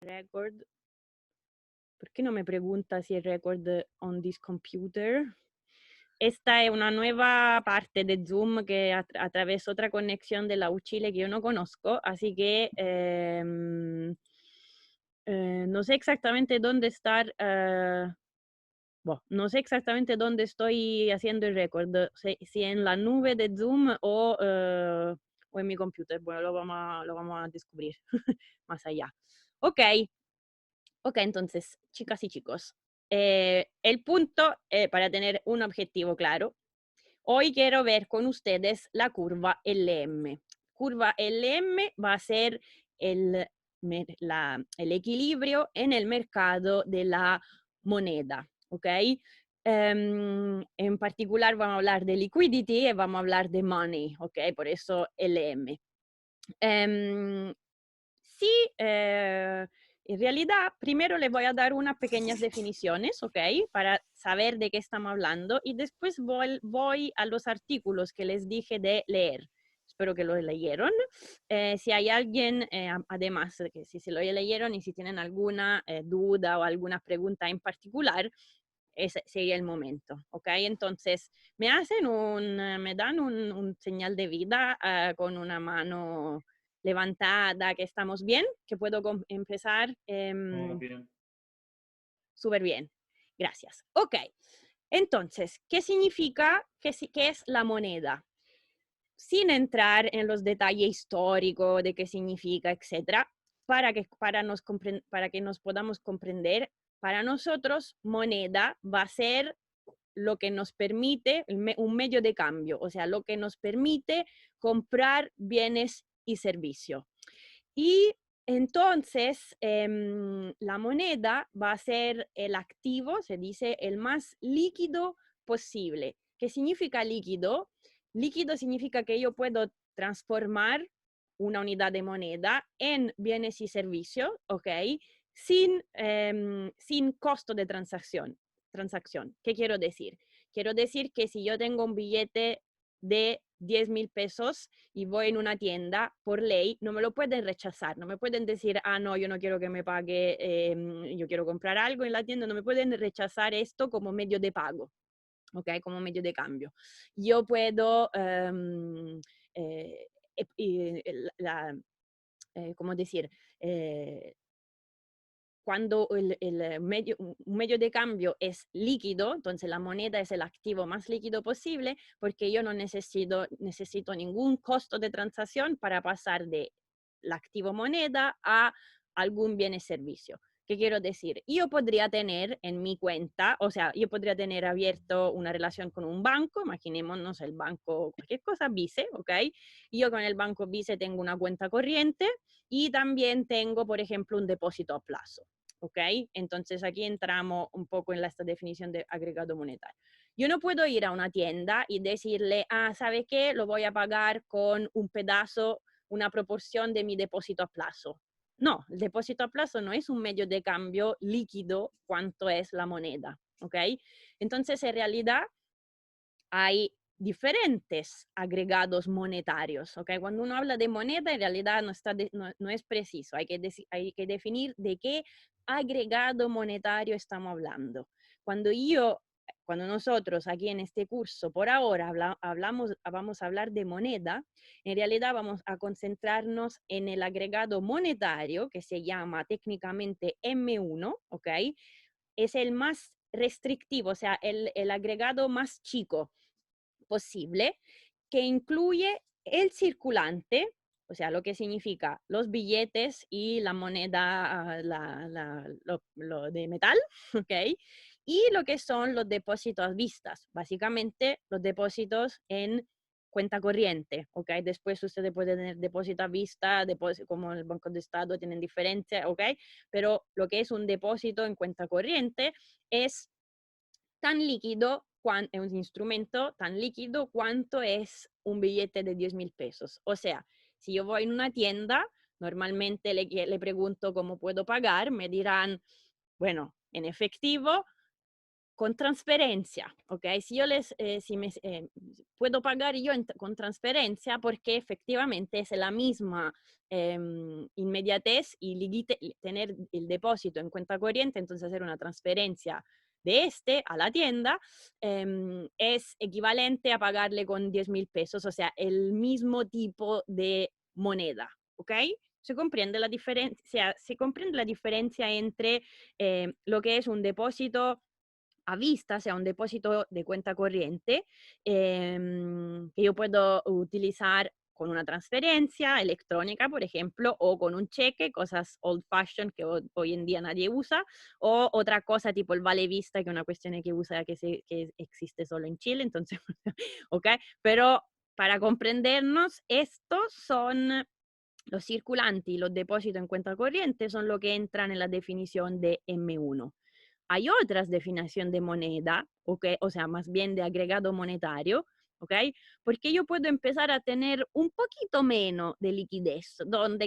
Record. ¿Por qué no me pregunta si es record on this computer? Esta es una nueva parte de Zoom que a través de otra conexión de la Uchile que yo no conozco, así que no sé exactamente dónde estar, bueno, no sé exactamente dónde estoy haciendo el record, si en la nube de Zoom o en mi computer. Bueno, lo vamos a descubrir más allá. Ok, entonces, chicas y chicos, el punto, para tener un objetivo claro, hoy quiero ver con ustedes la curva LM. Curva LM va a ser el, el equilibrio en el mercado de la moneda, ¿ok? En particular vamos a hablar de liquidity y vamos a hablar de money, ¿ok? Por eso LM. Sí, en realidad, primero les voy a dar unas pequeñas definiciones, ¿ok? Para saber de qué estamos hablando y después voy a los artículos que les dije de leer. Espero que lo leyeron. Si hay alguien, además, que si se lo leyeron y si tienen alguna duda o alguna pregunta en particular, ese sería el momento, ¿ok? Entonces, me dan un señal de vida con una mano levantada, que estamos bien, que puedo empezar. Bien. Súper bien, gracias. Ok, entonces, ¿qué significa, qué es la moneda? Sin entrar en los detalles históricos de qué significa, etcétera, para que nos podamos comprender, para nosotros moneda va a ser lo que nos permite, un medio de cambio, o sea, lo que nos permite comprar bienes y servicios. Y entonces, la moneda va a ser el activo, se dice, el más líquido posible. ¿Qué significa líquido? Líquido significa que yo puedo transformar una unidad de moneda en bienes y servicios, ¿ok? Sin costo de transacción. ¿Qué quiero decir? Quiero decir que si yo tengo un billete de 10,000 pesos y voy en una tienda, por ley, no me lo pueden rechazar, no me pueden decir, ah, no, yo no quiero que me pague, yo quiero comprar algo en la tienda, no me pueden rechazar esto como medio de pago, ¿ok? Como medio de cambio. Yo puedo, ¿cómo decir? Cuando un medio de cambio es líquido, entonces la moneda es el activo más líquido posible porque yo no necesito ningún costo de transacción para pasar de el activo moneda a algún bien o servicio. ¿Qué quiero decir? Yo podría tener en mi cuenta, o sea, yo podría tener abierto una relación con un banco, imaginémonos el banco, cualquier cosa, Vice, ¿ok? Yo con el banco Vice tengo una cuenta corriente y también tengo, por ejemplo, un depósito a plazo. ¿Ok? Entonces aquí entramos un poco en esta definición de agregado monetario. Yo no puedo ir a una tienda y decirle, ah, ¿sabe qué? Lo voy a pagar con un pedazo, una proporción de mi depósito a plazo. No, el depósito a plazo no es un medio de cambio líquido cuanto es la moneda. ¿Ok? Entonces, en realidad, hay diferentes agregados monetarios, ¿ok? Cuando uno habla de moneda, en realidad no es preciso, hay que definir de qué agregado monetario estamos hablando. Cuando nosotros aquí en este curso, por ahora, vamos a hablar de moneda, en realidad vamos a concentrarnos en el agregado monetario que se llama técnicamente M1, ¿ok? Es el más restrictivo, o sea, el agregado más chico posible, que incluye el circulante, o sea, lo que significa los billetes y la moneda, lo de metal, ¿ok? Y lo que son los depósitos vistas, básicamente los depósitos en cuenta corriente, ¿ok? Después ustedes pueden tener depósito a vista, como el Banco de Estado tienen diferencia, ¿ok? Pero lo que es un depósito en cuenta corriente es tan líquido, es un instrumento tan líquido cuanto es un billete de 10,000 pesos. O sea, si yo voy en una tienda, normalmente le pregunto cómo puedo pagar, me dirán, bueno, en efectivo, con transferencia, ¿ok? Si yo puedo pagar yo con transferencia porque efectivamente es la misma inmediatez y tener el depósito en cuenta corriente, entonces hacer una transferencia de a la tienda es equivalente a pagarle con 10.000 pesos, o sea, el mismo tipo de moneda, ¿ok? Se comprende la diferencia entre lo que es un depósito a vista, sea un depósito de cuenta corriente, que yo puedo utilizar con una transferencia electrónica, por ejemplo, o con un cheque, cosas old fashion que hoy en día nadie usa, o otra cosa tipo el vale vista, que es una cuestión que usa que existe solo en Chile, entonces, ¿ok? Pero para comprendernos, estos son los circulantes y los depósitos en cuenta corriente, son lo que entran en la definición de M1. Hay otras definiciones de moneda, ¿ok? O sea, más bien de agregado monetario, ¿ok? Porque yo puedo empezar a tener un poquito menos de liquidez.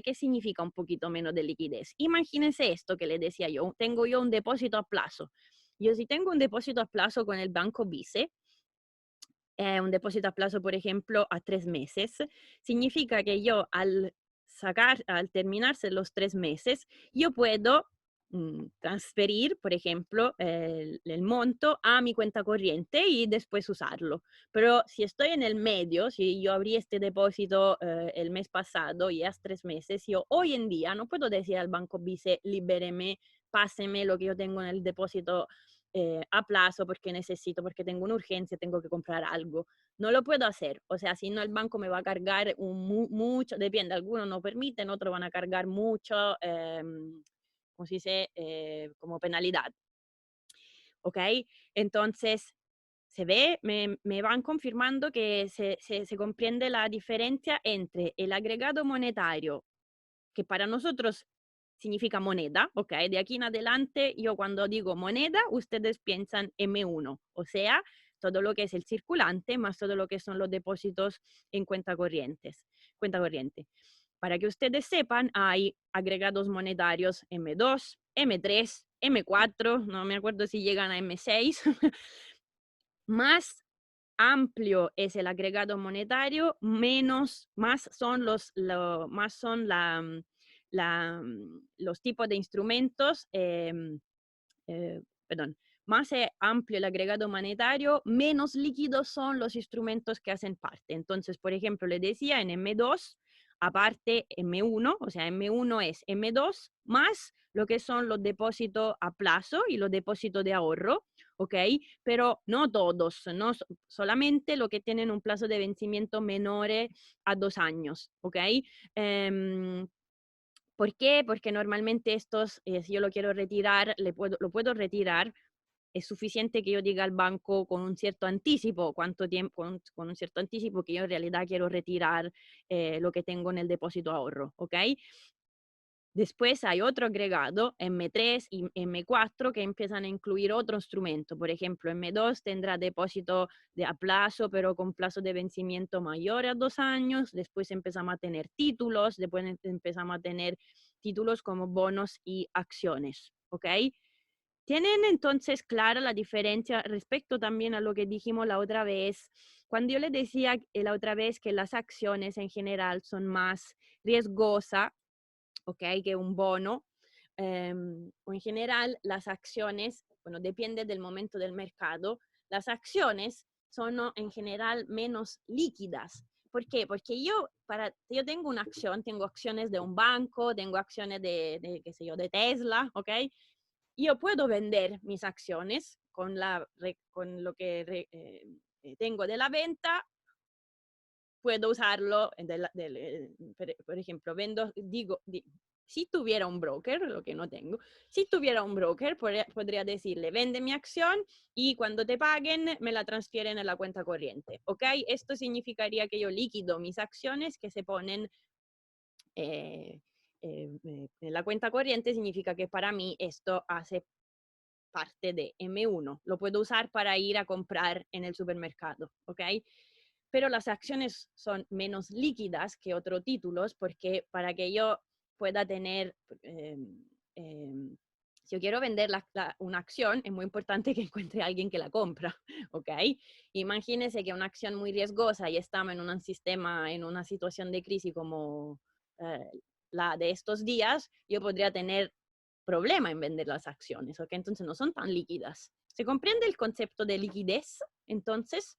¿Qué significa un poquito menos de liquidez? Imagínense esto que le decía yo, tengo yo un depósito a plazo. Yo si tengo un depósito a plazo con el Banco Vice, un depósito a plazo, por ejemplo, a 3 meses, significa que yo al terminarse los 3 meses, yo puedo transferir, por ejemplo, el monto a mi cuenta corriente y después usarlo. Pero si estoy en el medio, si yo abrí este depósito el mes pasado y es 3 meses, yo hoy en día no puedo decir al Banco Vice, libéreme, páseme lo que yo tengo en el depósito a plazo porque tengo una urgencia, tengo que comprar algo. No lo puedo hacer. O sea, si no, el banco me va a cargar mucho, depende, algunos no permiten, otros van a cargar mucho, ¿cómo se dice? Como penalidad. ¿Ok? Entonces, me van confirmando que se comprende la diferencia entre el agregado monetario, que para nosotros significa moneda, ¿ok? De aquí en adelante, yo cuando digo moneda, ustedes piensan M1, o sea, todo lo que es el circulante más todo lo que son los depósitos en cuenta corriente. Para que ustedes sepan, hay agregados monetarios M2, M3, M4, no me acuerdo si llegan a M6, más amplio es el agregado monetario, más son los tipos de instrumentos, perdón, más amplio el agregado monetario, menos líquidos son los instrumentos que hacen parte. Entonces, por ejemplo, le decía en M2, aparte M1, o sea, M1 es M2 más lo que son los depósitos a plazo y los depósitos de ahorro, ¿ok? Pero no todos, no solamente lo que tienen un plazo de vencimiento menor a 2 años, ¿ok? ¿Por qué? Porque normalmente estos, si yo lo quiero retirar, lo puedo retirar. Es suficiente que yo diga al banco con un cierto anticipo, cuánto tiempo, con un cierto anticipo que yo en realidad quiero retirar lo que tengo en el depósito ahorro, ¿ok? Después hay otro agregado, M3 y M4, que empiezan a incluir otro instrumento. Por ejemplo, M2 tendrá depósito a plazo, pero con plazo de vencimiento mayor a 2 años. Después empezamos a tener títulos, después empezamos a tener títulos como bonos y acciones, ¿ok? ¿Tienen entonces clara la diferencia respecto también a lo que dijimos la otra vez? Cuando yo les decía la otra vez que las acciones en general son más riesgosas, ¿ok? Que un bono. O en general, las acciones, bueno, depende del momento del mercado, las acciones son en general menos líquidas. ¿Por qué? Porque yo tengo una acción, tengo acciones de un banco, tengo acciones qué sé yo, de Tesla, ¿ok? Yo puedo vender mis acciones con lo que tengo de la venta, puedo usarlo, por ejemplo, si tuviera un broker, lo que no tengo, si tuviera un broker, podría decirle, vende mi acción y cuando te paguen me la transfieren a la cuenta corriente, ¿ok? Esto significaría que yo liquido mis acciones que se ponen en la cuenta corriente, significa que para mí esto hace parte de M1. Lo puedo usar para ir a comprar en el supermercado, ¿ok? Pero las acciones son menos líquidas que otros títulos porque para que yo pueda tener, Si yo quiero vender una acción, es muy importante que encuentre a alguien que la compra, ¿ok? Imagínense que una acción muy riesgosa y estamos en un sistema, en una situación de crisis como la de estos días, yo podría tener problema en vender las acciones, ¿ok? Entonces no son tan líquidas. ¿Se comprende el concepto de liquidez? Entonces,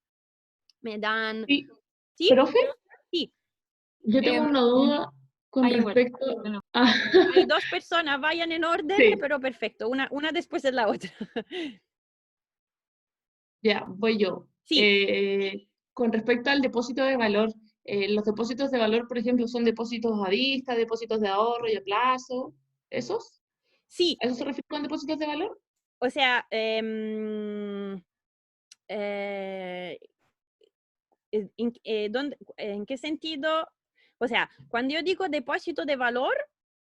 me dan... Sí, ¿Sí? profe, Sí. yo tengo una duda con Igual. respecto Bueno, a... Hay dos personas, vayan en orden, Sí, pero perfecto, una después de la otra. ya, voy yo. Sí, Con respecto al depósito de valor, los depósitos de valor, por ejemplo, son depósitos a vista, depósitos de ahorro y a plazo, ¿esos? sí, ¿A eso se refiere con depósitos de valor? o sea, ¿en qué sentido? O sea, cuando yo digo depósito de valor,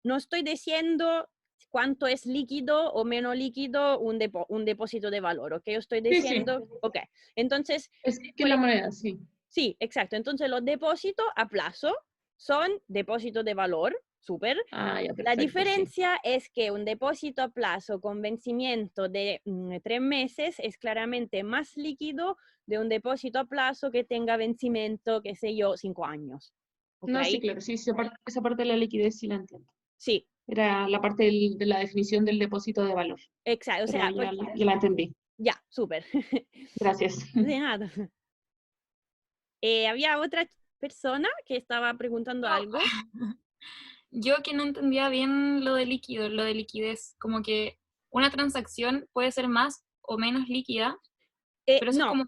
no estoy diciendo cuánto es líquido o menos líquido un depósito de valor, ¿ok? Yo estoy Sí, sí, diciendo, ok, entonces, es que por la ejemplo, moneda, sí. sí, exacto, entonces los depósitos a plazo son depósitos de valor, súper. Ah, ya, La perfecto, sí. diferencia es que un depósito a plazo con vencimiento de 3 meses es claramente más líquido de un depósito a plazo que tenga vencimiento, qué sé yo, 5 años. ¿Ok? No, sí, claro, sí, esa parte de la liquidez sí la entiendo. Sí, Era la parte de la definición del depósito de valor, exacto. O pero sea, ya la entendí. ya, súper. Gracias. De nada. Había otra persona que estaba preguntando yo, algo. yo que no entendía bien lo de líquido, lo de liquidez, como que una transacción puede ser más o menos líquida, pero eso es No, como,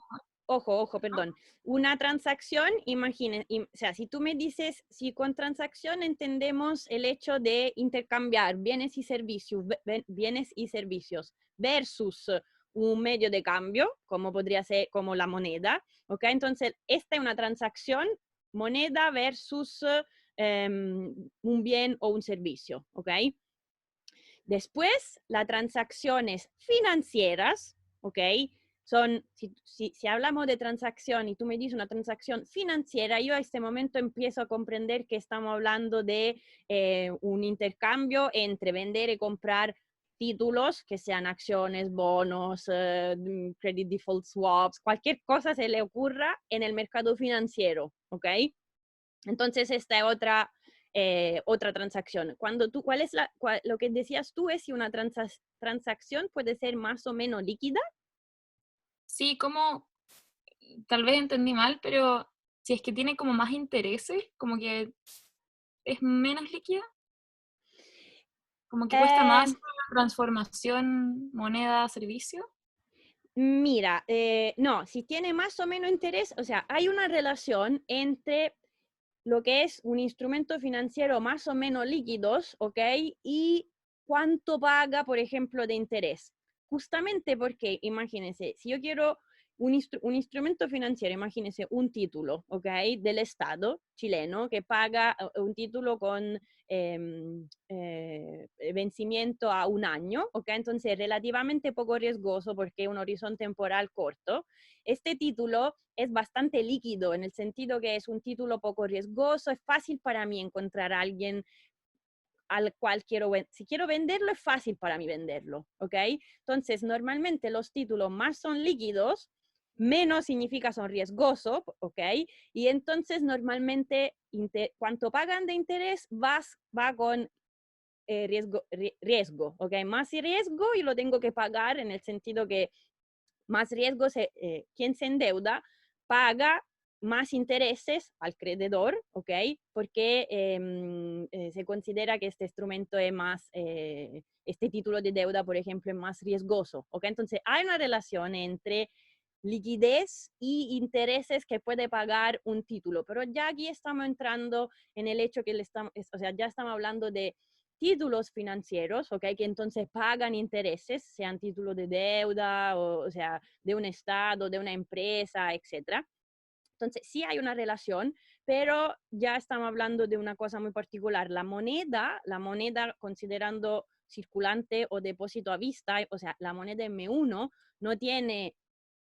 ojo, perdón. Una transacción, imaginen, o sea, si tú me dices, si con transacción entendemos el hecho de intercambiar bienes y servicios versus un medio de cambio, como podría ser como la moneda, ¿ok? Entonces, esta es una transacción, moneda versus un bien o un servicio, ¿ok? Después, las transacciones financieras, ¿ok? Si hablamos de transacción y tú me dices una transacción financiera, yo a este momento empiezo a comprender que estamos hablando de un intercambio entre vender y comprar títulos, que sean acciones, bonos, credit default swaps, cualquier cosa se le ocurra en el mercado financiero, ¿ok? Entonces, esta es otra transacción. Lo que decías tú es si una transacción puede ser más o menos líquida. sí, como, tal vez entendí mal, pero si es que tiene como más intereses, como que es menos líquida, como que cuesta Eh, más la transformación moneda-servicio. Mira, no, si tiene más o menos interés, o sea, hay una relación entre lo que es un instrumento financiero más o menos líquidos, ¿ok? Y cuánto paga, por ejemplo, de interés. Justamente porque, imagínense, si yo quiero un instrumento financiero, imagínense un título, ¿ok? Del Estado chileno que paga un título con vencimiento a un año, ¿ok? Entonces, relativamente poco riesgoso porque es un horizonte temporal corto. Este título es bastante líquido en el sentido que es un título poco riesgoso, es fácil para mí encontrar a alguien al cual si quiero venderlo, es fácil para mí venderlo, ¿ok? Entonces, normalmente los títulos más son líquidos, menos significa son riesgosos, ¿ok? Y entonces normalmente cuanto pagan de interés va con riesgo, ¿ok? Más riesgo y lo tengo que pagar en el sentido que más riesgo, quien se endeuda paga más intereses al crededor, ¿ok? Porque se considera que este instrumento es más, este título de deuda, por ejemplo, es más riesgoso, ¿ok? Entonces hay una relación entre liquidez y intereses que puede pagar un título, pero ya aquí estamos entrando en el hecho que o sea, ya estamos hablando de títulos financieros, ¿ok? Que entonces pagan intereses, sean títulos de deuda, o sea, de un estado, de una empresa, etcétera. Entonces, sí hay una relación, pero ya estamos hablando de una cosa muy particular. La moneda considerando circulante o depósito a vista, o sea, la moneda M1 no tiene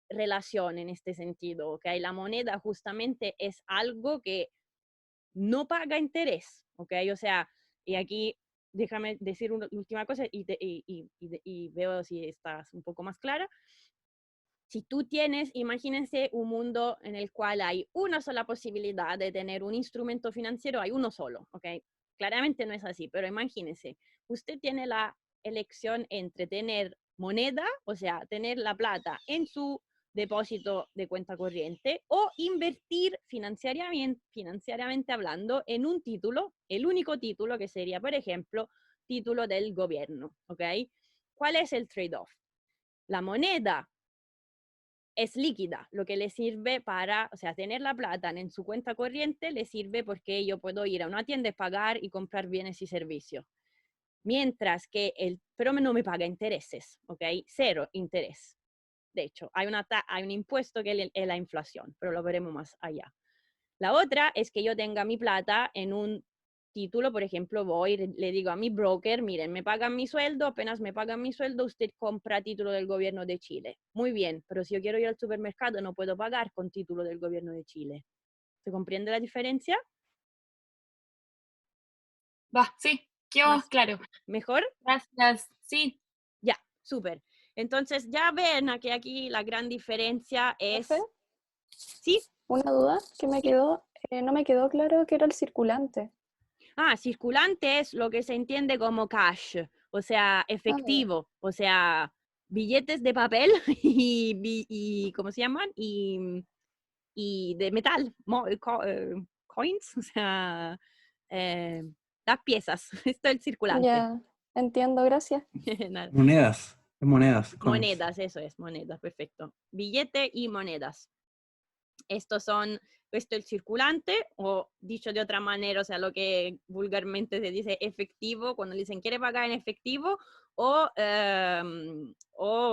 relación en este sentido, ¿ok? La moneda justamente es algo que no paga interés, ¿ok? O sea, y aquí déjame decir una última cosa y veo si estás un poco más clara. Si tú tienes, imagínense un mundo en el cual hay una sola posibilidad de tener un instrumento financiero, hay uno solo, ¿ok? Claramente no es así, pero imagínense, usted tiene la elección entre tener moneda, o sea, tener la plata en su depósito de cuenta corriente o invertir financieramente hablando en un título, el único título que sería, por ejemplo, título del gobierno, ¿ok? ¿Cuál es el trade-off? La moneda es líquida, lo que le sirve para, o sea, tener la plata en su cuenta corriente le sirve porque yo puedo ir a una tienda y pagar y comprar bienes y servicios. Mientras que pero no me paga intereses, ¿ok? Cero interés. De hecho, hay un impuesto que es la inflación, pero lo veremos más allá. La otra es que yo tenga mi plata en un título, por ejemplo, le digo a mi broker, miren, me pagan mi sueldo, apenas me pagan mi sueldo, usted compra título del gobierno de Chile. Muy bien, pero si yo quiero ir al supermercado no puedo pagar con título del gobierno de Chile. ¿Se comprende la diferencia? Va, sí, quedó claro. ¿Mejor? Gracias, sí. Ya, súper. Entonces ya ven que aquí la gran diferencia es... ¿Profe? ¿Sí? Una duda que me quedó, no me quedó claro que era el circulante. Circulante es lo que se entiende como cash, o sea, efectivo, o sea, billetes de papel y ¿cómo se llaman? Y de metal, coins, o sea, las piezas. Esto es el circulante. Ya, entiendo, gracias. Nada. Monedas. Coins. Monedas, eso es, monedas, perfecto. Billete y monedas. Esto es el circulante, o dicho de otra manera, o sea, lo que vulgarmente se dice efectivo, cuando dicen quiere pagar en efectivo, o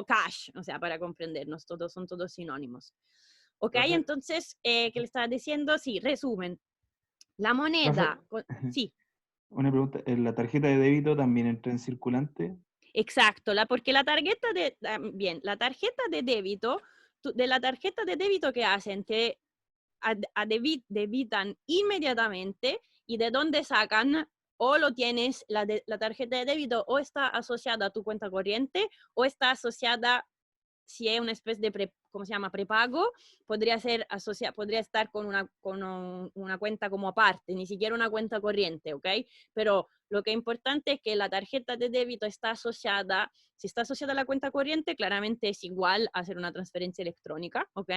cash, o sea, para comprendernos, son todos sinónimos. Ok, Profe. entonces, ¿qué le estaba diciendo? Sí, resumen. La moneda, sí. Una pregunta, ¿la tarjeta de débito también entra en circulante? Exacto, porque la tarjeta la tarjeta de débito, de la tarjeta de débito que hacen, te debitan inmediatamente y de dónde sacan o lo tienes, la tarjeta de débito o está asociada a tu cuenta corriente o está asociada, si es una especie de, ¿cómo se llama? Prepago, podría estar con una cuenta como aparte, ni siquiera una cuenta corriente, ¿ok? Pero lo que es importante es que la tarjeta de débito está asociada, si está asociada a la cuenta corriente, claramente es igual a hacer una transferencia electrónica, ¿ok?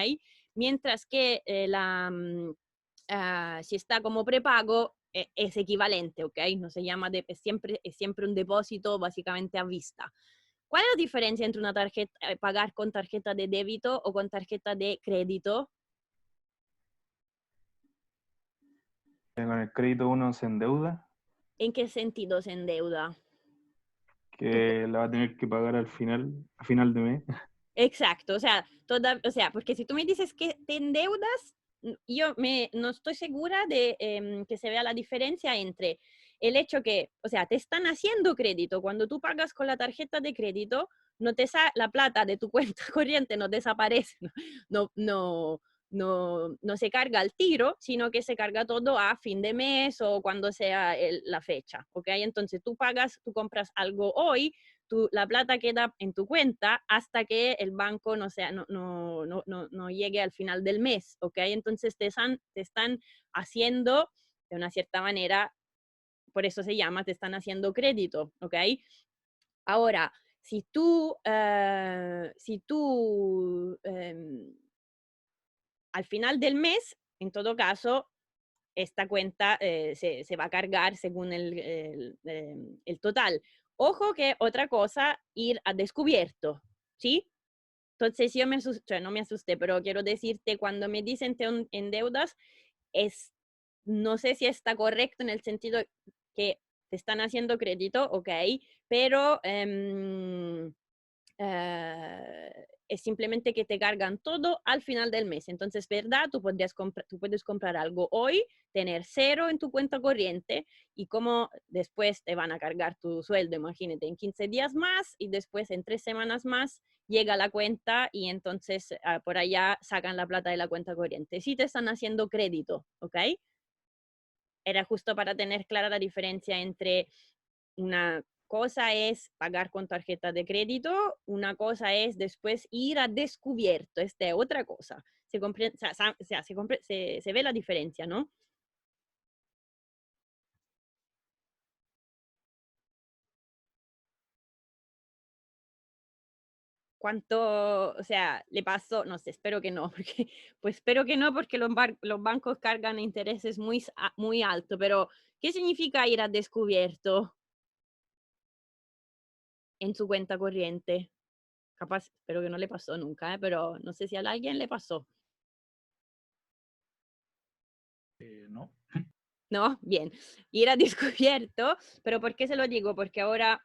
Mientras que si está como prepago, es equivalente, ¿ok? No se llama, es siempre un depósito básicamente a vista. ¿Cuál es la diferencia entre una tarjeta, pagar con tarjeta de débito o con tarjeta de crédito? Con el crédito uno se endeuda, ¿En qué sentido se endeuda? que la va a tener que pagar a final de mes. Exacto, o sea, porque si tú me dices que te endeudas, yo no estoy segura de que se vea la diferencia entre el hecho que, o sea, te están haciendo crédito. Cuando tú pagas con la tarjeta de crédito, la plata de tu cuenta corriente no desaparece, no se carga al tiro, sino que se carga todo a fin de mes o cuando sea la fecha, ¿ok? Entonces tú compras algo hoy, la plata queda en tu cuenta hasta que el banco no llegue al final del mes, ¿ok? Entonces te están haciendo, de una cierta manera, por eso se llama, te están haciendo crédito, ¿ok? Ahora, si tú al final del mes, en todo caso, esta cuenta se va a cargar según el total. Ojo que otra cosa, ir a descubierto, ¿sí? Entonces yo no me asusté, pero quiero decirte, cuando me dicen te endeudas, no sé si está correcto en el sentido que te están haciendo crédito, ok, pero es simplemente que te cargan todo al final del mes. Entonces, ¿verdad? Tú puedes comprar algo hoy, tener cero en tu cuenta corriente y como después te van a cargar tu sueldo, imagínate, en 15 días más y después en 3 semanas más llega la cuenta y entonces por allá sacan la plata de la cuenta corriente. Sí te están haciendo crédito, ¿ok? Era justo para tener clara la diferencia entre una cosa es pagar con tarjeta de crédito, una cosa es después ir a descubierto, esta es otra cosa. Se ve la diferencia, ¿no? ¿Cuánto, o sea, le pasó? No sé, espero que no, porque, pues espero que no, porque los bancos cargan intereses muy altos, pero ¿qué significa ir a descubierto en su cuenta corriente? Capaz, espero que no le pasó nunca, pero no sé si a alguien le pasó. No. ¿No? Bien. Ir a descubierto, pero ¿por qué se lo digo? Porque ahora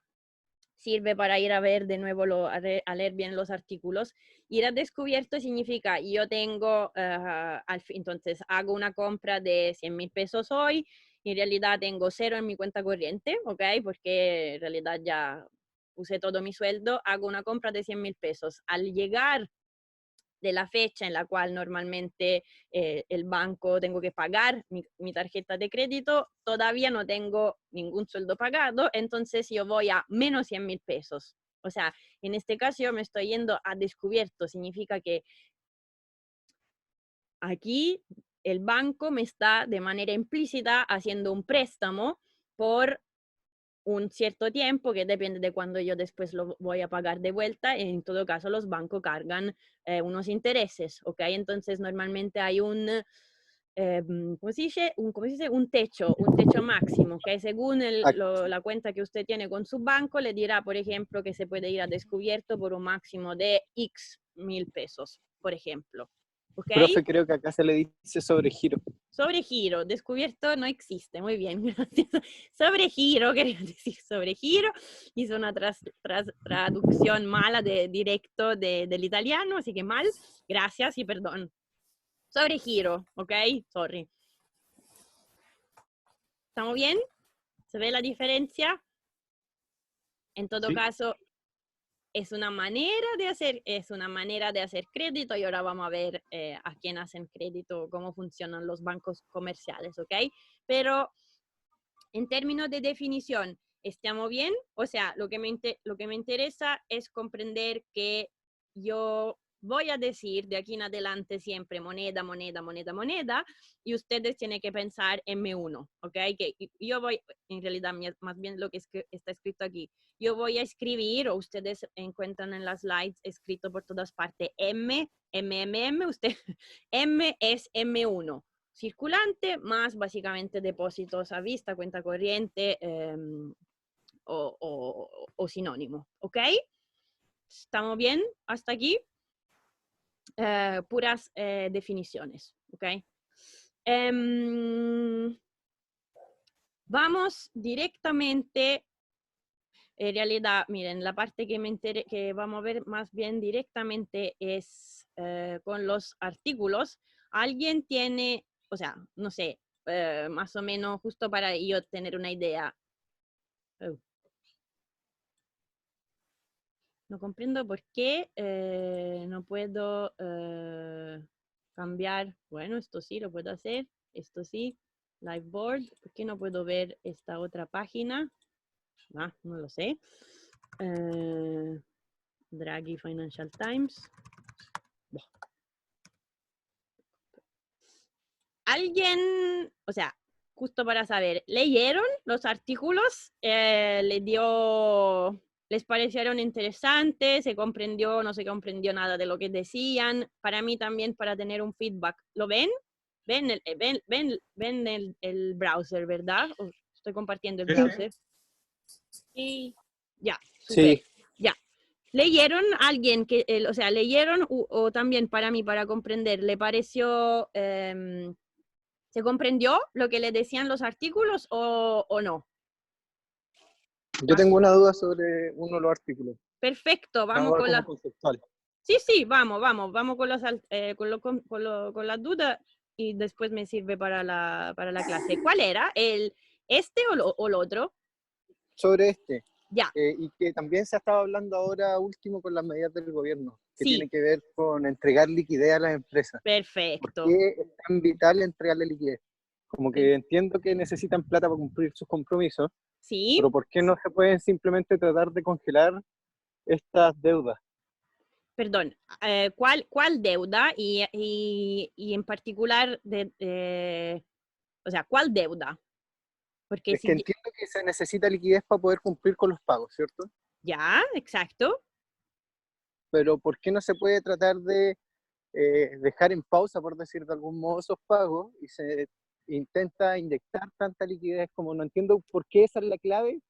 sirve para ir a ver de nuevo, a leer bien los artículos. Ir a descubierto significa, yo tengo, entonces hago una compra de 100.000 pesos hoy, y en realidad tengo 0 en mi cuenta corriente, ¿ok? Porque en realidad ya usé todo mi sueldo, hago una compra de 100.000 pesos. Al llegar de la fecha en la cual normalmente el banco tengo que pagar mi tarjeta de crédito, todavía no tengo ningún sueldo pagado, entonces yo voy a menos 100.000 pesos. O sea, en este caso yo me estoy yendo a descubierto, significa que aquí el banco me está de manera implícita haciendo un préstamo por un cierto tiempo que depende de cuando yo después lo voy a pagar de vuelta. En todo caso, los bancos cargan unos intereses, ¿ok? Entonces, normalmente hay ¿cómo se dice? Un techo máximo, ¿ok? Según la cuenta que usted tiene con su banco, le dirá, por ejemplo, que se puede ir a descubierto por un máximo de X mil pesos, por ejemplo. ¿Ok? Profe, creo que acá se le dice sobregiro. Sobregiro, descubierto no existe, muy bien, gracias. Sobregiro, quería decir sobregiro, hizo una traducción mala directo del italiano, así que mal, gracias y perdón. Sobregiro, ¿ok? Sorry. ¿Estamos bien? ¿Se ve la diferencia? En todo caso, es una manera de hacer crédito, y ahora vamos a ver a quién hacen crédito, cómo funcionan los bancos comerciales, ¿ok? Pero en términos de definición, ¿estamos bien? O sea, lo que me interesa es comprender que yo voy a decir de aquí en adelante siempre moneda, moneda, moneda, moneda, y ustedes tienen que pensar M1, ¿ok? Que yo voy, en realidad, más bien lo que está escrito aquí, yo voy a escribir, o ustedes encuentran en las slides escrito por todas partes, M, usted, M es M1. Circulante más básicamente depósitos a vista, cuenta corriente o sinónimo, ¿ok? ¿Estamos bien hasta aquí? Puras definiciones, ¿ok? Vamos directamente, en realidad, miren, la parte que vamos a ver más bien directamente es con los artículos. ¿Alguien tiene, o sea, no sé, más o menos justo para yo tener una idea? No comprendo por qué no puedo cambiar. Bueno, esto sí lo puedo hacer. Esto sí. Liveboard. ¿Por qué no puedo ver esta otra página? Ah, no lo sé. Draghi Financial Times. ¿Alguien, o sea, justo para saber, leyeron los artículos? ¿Les parecieron interesantes? ¿Se comprendió? ¿No se comprendió nada de lo que decían? Para mí también, para tener un feedback. ¿Lo ven? ¿Ven el browser, verdad? Estoy compartiendo el browser. Sí. Ya, super. Sí. Ya. ¿Leyeron alguien que, o sea, leyeron o también para mí, para comprender, le pareció, se comprendió lo que le decían los artículos o no? Yo tengo una duda sobre uno de los artículos. Perfecto, vamos con la... conceptual. Sí, vamos con las dudas y después me sirve para la clase. ¿Cuál era? ¿Este o el otro? Sobre este. Ya. Y que también se ha estado hablando ahora último con las medidas del gobierno, que Sí. tiene que ver con entregar liquidez a las empresas. Perfecto. ¿Por qué es tan vital entregarle liquidez? Como que entiendo que necesitan plata para cumplir sus compromisos, Sí, Pero ¿por qué no se pueden simplemente tratar de congelar estas deudas? perdón, ¿cuál deuda y en particular, o sea, cuál deuda? Porque Es que si, entiendo que se necesita liquidez para poder cumplir con los pagos, ¿cierto? ya, exacto. Pero ¿por qué no se puede tratar de dejar en pausa, por decir de algún modo, esos pagos y se intenta inyectar tanta liquidez? Como no entiendo por qué esa es la clave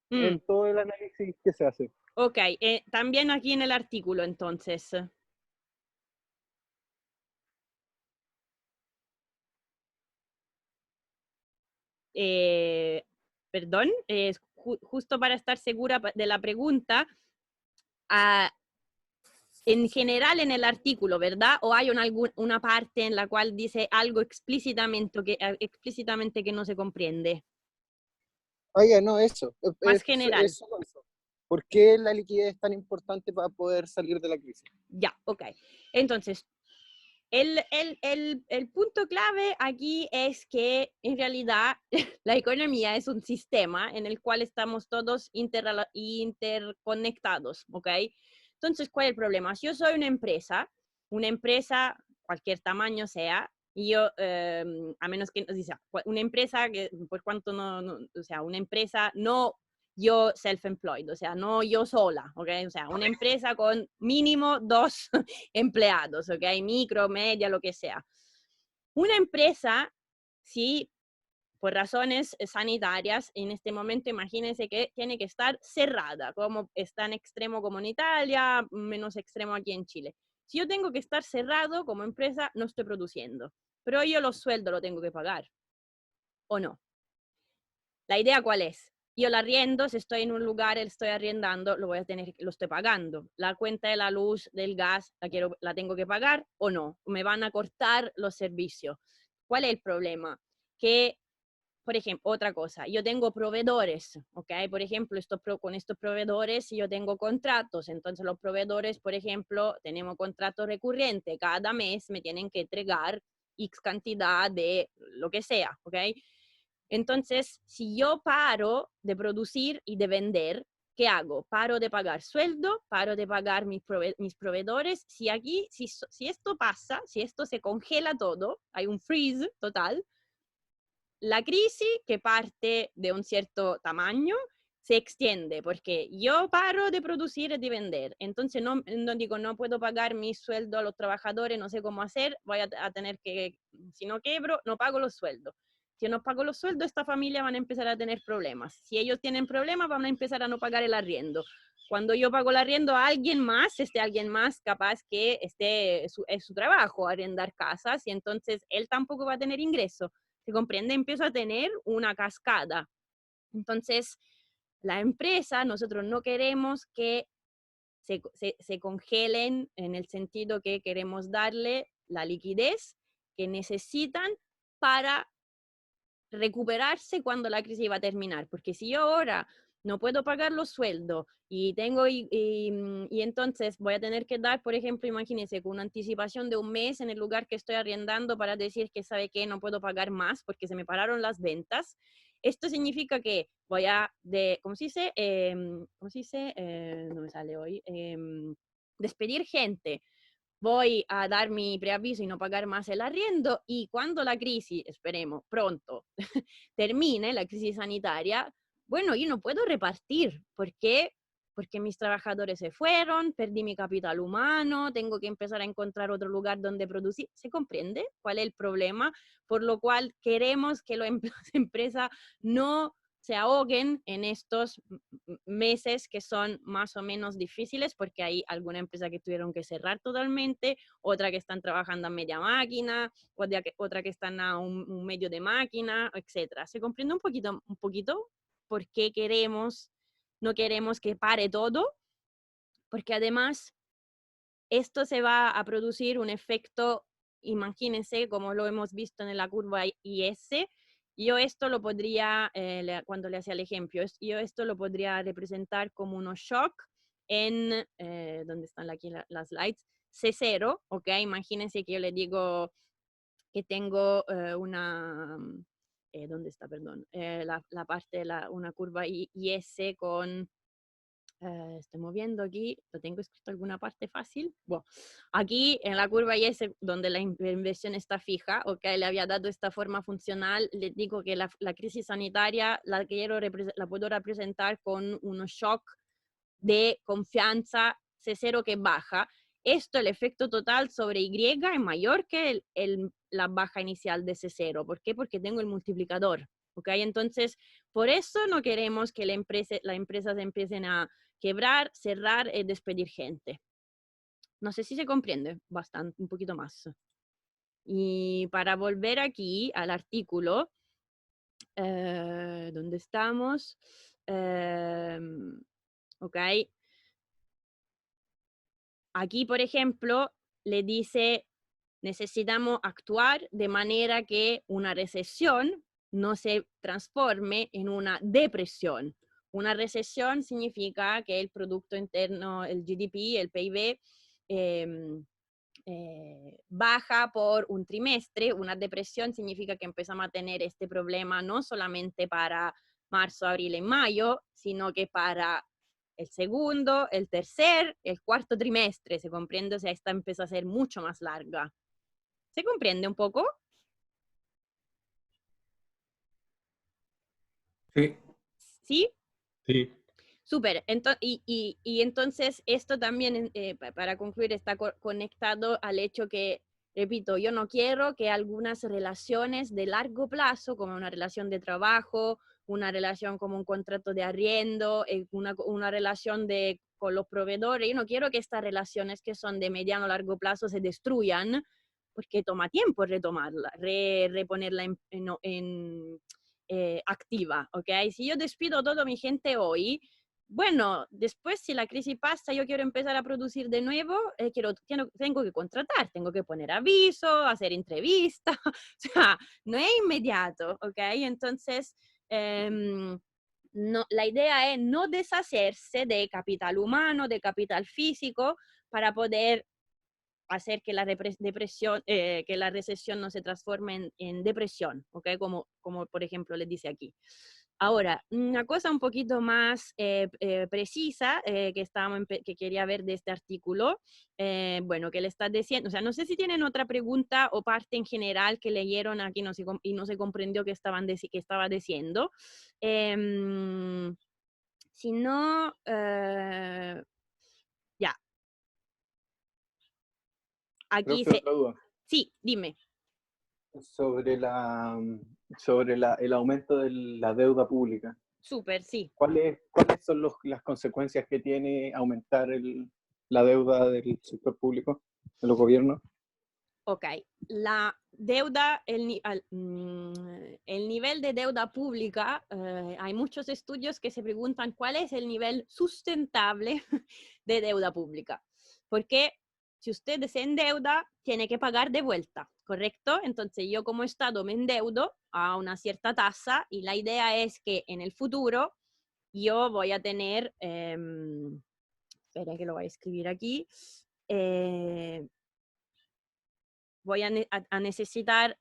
Mm, en todo el análisis que se hace. ok, también aquí en el artículo entonces. Eh, perdón, justo para estar segura de la pregunta, ah, en general en el artículo, ¿verdad? ¿O hay una parte en la cual dice algo explícitamente que no se comprende? Oye, no, eso, Más general. eso. ¿Por qué la liquidez es tan importante para poder salir de la crisis? Ya, ok. Entonces, el punto clave aquí es que en realidad la economía es un sistema en el cual estamos todos interconectados, ¿ok? Entonces, ¿cuál es el problema? Si yo soy una empresa, cualquier tamaño sea, y yo, a menos que, o sea, una empresa que, por cuanto o sea, una empresa no yo self-employed, o sea, no yo sola, ¿ok? O sea, una empresa con mínimo 2 empleados, ¿ok? Micro, media, lo que sea. Una empresa, si por razones sanitarias, en este momento imagínense que tiene que estar cerrada, como está en extremo como en Italia, menos extremo aquí en Chile. Si yo tengo que estar cerrado como empresa, no estoy produciendo, pero yo los sueldos lo tengo que pagar, ¿o no? La idea cuál es? Yo la arriendo, si estoy en un lugar, estoy arriendando, lo estoy pagando. La cuenta de la luz, del gas, la tengo que pagar o no. Me van a cortar los servicios. ¿Cuál es el problema? Que, por ejemplo, otra cosa, yo tengo proveedores, ¿ok? Por ejemplo, con estos proveedores yo tengo contratos, entonces los proveedores, por ejemplo, tenemos contrato recurrente, cada mes me tienen que entregar X cantidad de lo que sea, ¿ok? Entonces, si yo paro de producir y de vender, ¿qué hago? Paro de pagar sueldo, paro de pagar mis proveedores. Si esto pasa, si esto se congela todo, hay un freeze total, la crisis que parte de un cierto tamaño se extiende porque yo paro de producir y de vender. Entonces no puedo pagar mi sueldo a los trabajadores, no sé cómo hacer, voy a tener que, si no quebro, no pago los sueldos. Si no pago los sueldos, esta familia van a empezar a tener problemas. Si ellos tienen problemas, van a empezar a no pagar el arriendo. Cuando yo pago el arriendo a alguien más, alguien más capaz que es su trabajo, arrendar casas, y entonces él tampoco va a tener ingreso. ¿Se comprende? Empiezo a tener una cascada. Entonces, la empresa, nosotros no queremos que se congelen en el sentido que queremos darle la liquidez que necesitan para recuperarse cuando la crisis va a terminar, porque si yo ahora no puedo pagar los sueldos y entonces voy a tener que dar, por ejemplo, imagínense, con una anticipación de un mes en el lugar que estoy arrendando para decir que sabe que no puedo pagar más porque se me pararon las ventas. Esto significa que voy a, ¿cómo se dice? ¿Cómo se dice? No me sale hoy. Despedir gente, voy a dar mi preaviso y no pagar más el arriendo, y cuando la crisis, esperemos, pronto termine, la crisis sanitaria, bueno, yo no puedo repartir. ¿Por qué? Porque mis trabajadores se fueron, perdí mi capital humano, tengo que empezar a encontrar otro lugar donde producir. ¿Se comprende cuál es el problema? Por lo cual queremos que las empresas no se ahoguen en estos meses que son más o menos difíciles, porque hay alguna empresa que tuvieron que cerrar totalmente, otra que están trabajando a media máquina, otra que están a un medio de máquina, etcétera. ¿Se comprende un poquito por qué no queremos que pare todo? Porque además esto se va a producir un efecto, imagínense, como lo hemos visto en la curva IS. Yo esto lo podría, cuando le hacía el ejemplo, yo esto lo podría representar como un shock en, ¿dónde están aquí las slides? C0, ¿ok? Imagínense que yo le digo que tengo ¿dónde está? Perdón. La parte de una curva IS con... estoy moviendo aquí, ¿lo tengo escrito en alguna parte fácil? Bueno, aquí en la curva IS, donde la inversión está fija, le había dado esta forma funcional, le digo que la crisis sanitaria la puedo representar con un shock de confianza C0 que baja. Esto, el efecto total sobre Y es mayor que la baja inicial de C0. ¿Por qué? Porque tengo el multiplicador. Entonces, por eso no queremos que las empresas empiecen a quebrar, cerrar y despedir gente. No sé si se comprende bastante, un poquito más. Y para volver aquí al artículo, ¿dónde estamos? Ok. Aquí, por ejemplo, le dice, necesitamos actuar de manera que una recesión no se transforme en una depresión. Una recesión significa que el Producto Interno, el GDP, el PIB, baja por un trimestre. Una depresión significa que empezamos a tener este problema no solamente para marzo, abril y mayo, sino que para el segundo, el tercer, el cuarto trimestre. ¿Se comprende? O sea, esta empieza a ser mucho más larga. ¿Se comprende un poco? Sí. ¿Sí? Sí. Súper. Y entonces esto también, para concluir, está conectado al hecho que, repito, yo no quiero que algunas relaciones de largo plazo, como una relación de trabajo, una relación como un contrato de arriendo, una relación con los proveedores, yo no quiero que estas relaciones que son de mediano o largo plazo se destruyan, porque toma tiempo retomarla, reponerla activa, ¿ok? Si yo despido a toda mi gente hoy, bueno, después si la crisis pasa, yo quiero empezar a producir de nuevo, tengo que contratar, tengo que poner aviso, hacer entrevistas, o sea, no es inmediato, ¿ok? Entonces, no, la idea es no deshacerse de capital humano, de capital físico, para poder hacer que la que la recesión no se transforme en depresión, ¿ok? Como por ejemplo les dice aquí. Ahora, una cosa un poquito más precisa que quería ver de este artículo, bueno, que le está diciendo, o sea, no sé si tienen otra pregunta o parte en general que leyeron aquí y no se comprendió que estaba diciendo. Si no, ya. Aquí Profe, otra duda. Sí, dime. Sobre el aumento de la deuda pública. Súper, sí. ¿Cuáles son las consecuencias que tiene aumentar la deuda del sector público, de los gobiernos? Ok, la deuda, el nivel de deuda pública, hay muchos estudios que se preguntan cuál es el nivel sustentable de deuda pública. Porque si usted se endeuda, tiene que pagar de vuelta, ¿correcto? Entonces yo como Estado me endeudo a una cierta tasa y la idea es que en el futuro yo voy a tener, espera que lo voy a escribir aquí, voy a necesitar,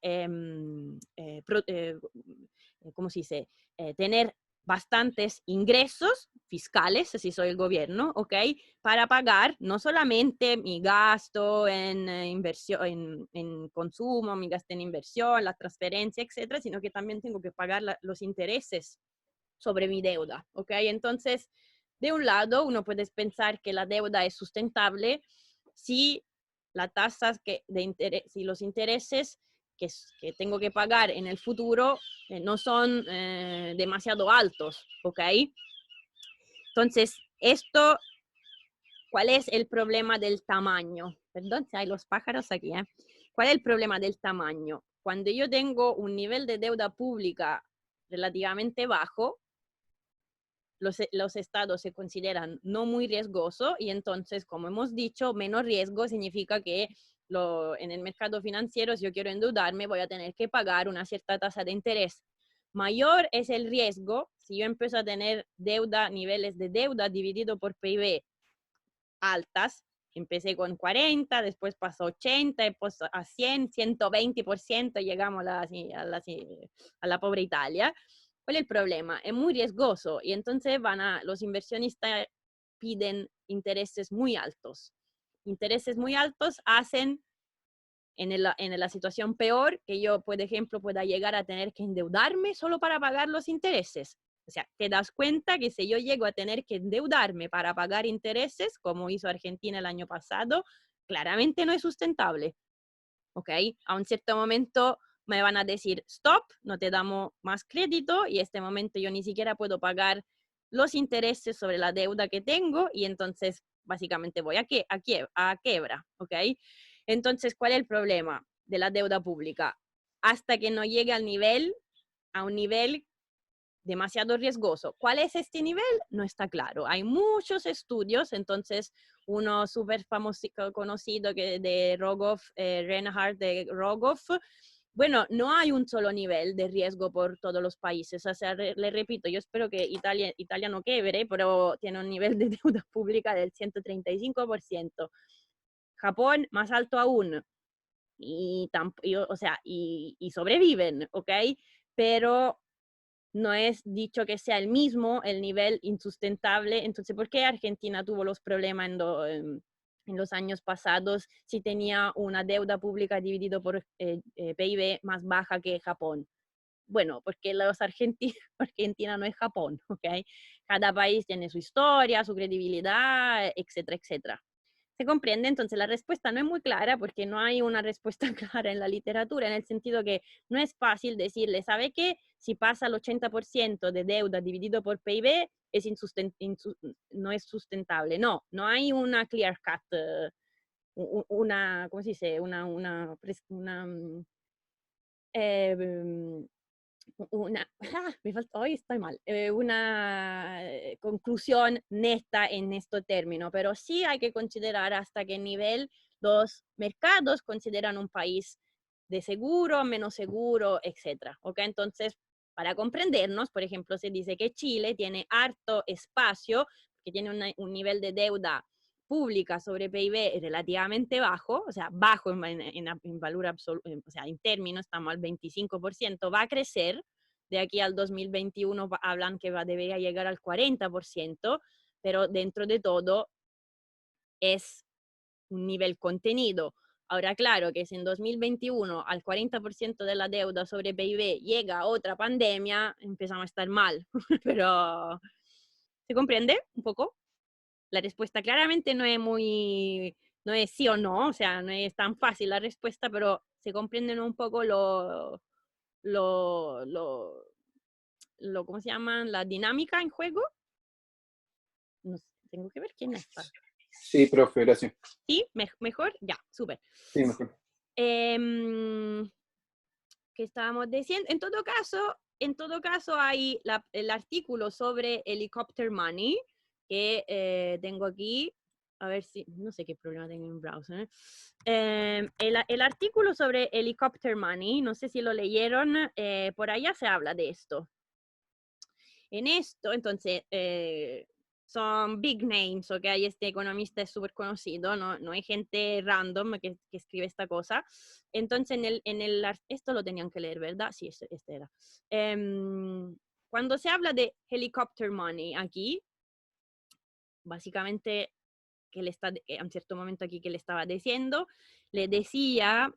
¿cómo se dice? Tener bastantes ingresos fiscales, si soy el gobierno, ¿ok? Para pagar no solamente mi gasto en inversión, en consumo, mi gasto en inversión, la transferencia, etcétera, sino que también tengo que pagar los intereses sobre mi deuda, ¿ok? Entonces, de un lado, uno puede pensar que la deuda es sustentable si las tasas si los intereses que tengo que pagar en el futuro no son demasiado altos, ¿ok? Entonces, ¿cuál es el problema del tamaño? Perdón si hay los pájaros aquí, ¿eh? ¿Cuál es el problema del tamaño? Cuando yo tengo un nivel de deuda pública relativamente bajo, los estados se consideran no muy riesgosos y entonces, como hemos dicho, menos riesgo significa que en el mercado financiero, si yo quiero endeudarme, voy a tener que pagar una cierta tasa de interés. Mayor es el riesgo si yo empiezo a tener niveles de deuda dividido por PIB altas, empecé con 40, después pasó 80, después a 100, 120%, llegamos a la pobre Italia. ¿Cuál es el problema? Es muy riesgoso y entonces los inversionistas piden intereses muy altos. Intereses muy altos hacen en la situación peor que yo, por ejemplo, pueda llegar a tener que endeudarme solo para pagar los intereses. O sea, te das cuenta que si yo llego a tener que endeudarme para pagar intereses, como hizo Argentina el año pasado, claramente no es sustentable. ¿Ok? A un cierto momento me van a decir, stop, no te damos más crédito y en este momento yo ni siquiera puedo pagar los intereses sobre la deuda que tengo y entonces básicamente voy a quiebra. ¿Ok? Entonces, ¿cuál es el problema de la deuda pública? Hasta que no llegue a un nivel demasiado riesgoso. ¿Cuál es este nivel? No está claro. Hay muchos estudios, entonces uno súper famoso, conocido de Rogoff, Reinhard de Rogoff, bueno, no hay un solo nivel de riesgo por todos los países. O sea, le repito, yo espero que Italia no quiebre, pero tiene un nivel de deuda pública del 135%. Japón, más alto aún. Y sobreviven, ¿ok? Pero no es dicho que sea el mismo el nivel insustentable. Entonces, ¿por qué Argentina tuvo los problemas en los años pasados si tenía una deuda pública dividido por PIB más baja que Japón? Bueno, porque Argentina no es Japón, ¿ok? Cada país tiene su historia, su credibilidad, etcétera, etcétera. ¿Se comprende? Entonces la respuesta no es muy clara porque no hay una respuesta clara en la literatura, en el sentido que no es fácil decirle, ¿sabe qué? Si pasa el 80% de deuda dividido por PIB, no es sustentable. No, no hay una clear cut, ¿cómo se dice? Hoy estoy mal, una conclusión neta en este término, pero sí hay que considerar hasta qué nivel los mercados consideran un país de seguro, menos seguro, etc. ¿Ok? Entonces, para comprendernos, por ejemplo, se dice que Chile tiene harto espacio, que tiene un nivel de deuda pública sobre PIB relativamente bajo, o sea, bajo en valor absoluto, o sea, en términos estamos al 25%, va a crecer, de aquí al 2021 hablan que debería llegar al 40%, pero dentro de todo es un nivel contenido. Ahora, claro que si en 2021 al 40% de la deuda sobre PIB llega otra pandemia, empezamos a estar mal, pero ¿se comprende un poco? La respuesta claramente no es sí o no, o sea, no es tan fácil la respuesta, pero se comprenden un poco ¿cómo se llama? La dinámica en juego. No sé, tengo que ver quién está. Sí, profe, gracias. ¿Sí? ¿Mejor? Ya, súper. Sí, mejor. ¿Qué estábamos diciendo? En todo caso hay el artículo sobre helicopter money que tengo aquí. A ver si, no sé qué problema tengo en browser. El artículo sobre helicopter money, no sé si lo leyeron, por allá se habla de esto. En esto, entonces, son big names, ¿ok? Este economista es súper conocido, no hay gente random que escribe esta cosa. Entonces, esto lo tenían que leer, ¿verdad? Sí, este era. Cuando se habla de helicopter money aquí, básicamente, en cierto momento aquí que le estaba diciendo, le decía,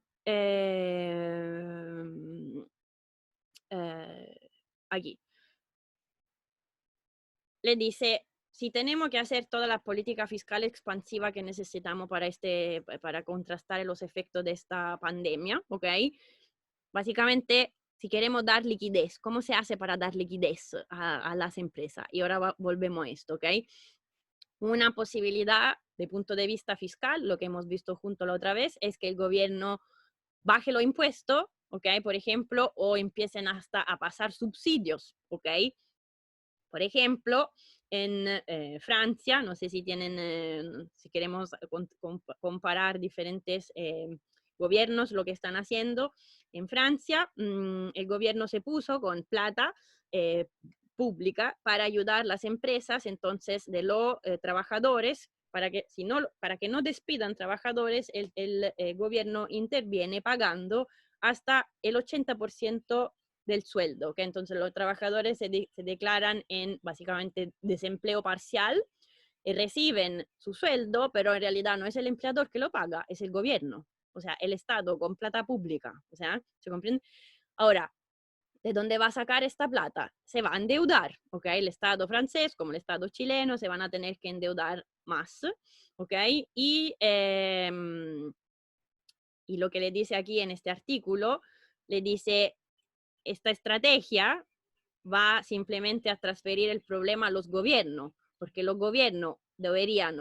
aquí, le dice, si tenemos que hacer toda la política fiscal expansiva que necesitamos para contrastar los efectos de esta pandemia, ¿ok? Básicamente, si queremos dar liquidez, ¿cómo se hace para dar liquidez a las empresas? Y ahora volvemos a esto, ¿ok? Una posibilidad de punto de vista fiscal, lo que hemos visto junto la otra vez, es que el gobierno baje los impuestos, ¿ok? Por ejemplo, o empiecen hasta a pasar subsidios, ¿ok? Por ejemplo, en Francia, no sé si si queremos comparar diferentes gobiernos, lo que están haciendo. En Francia, el gobierno se puso con plata pública para ayudar a las empresas, entonces, de los trabajadores para que no despidan trabajadores, el gobierno interviene pagando hasta el 80% del sueldo, que entonces los trabajadores se declaran en básicamente desempleo parcial, reciben su sueldo, pero en realidad no es el empleador que lo paga, es el gobierno, o sea, el Estado con plata pública, o sea, ¿se comprende? Ahora, ¿de dónde va a sacar esta plata? Se va a endeudar, ¿ok? El Estado francés como el Estado chileno se van a tener que endeudar más, ¿ok? Y lo que le dice aquí en este artículo, le dice, esta estrategia va simplemente a transferir el problema a los gobiernos, porque los gobiernos deberían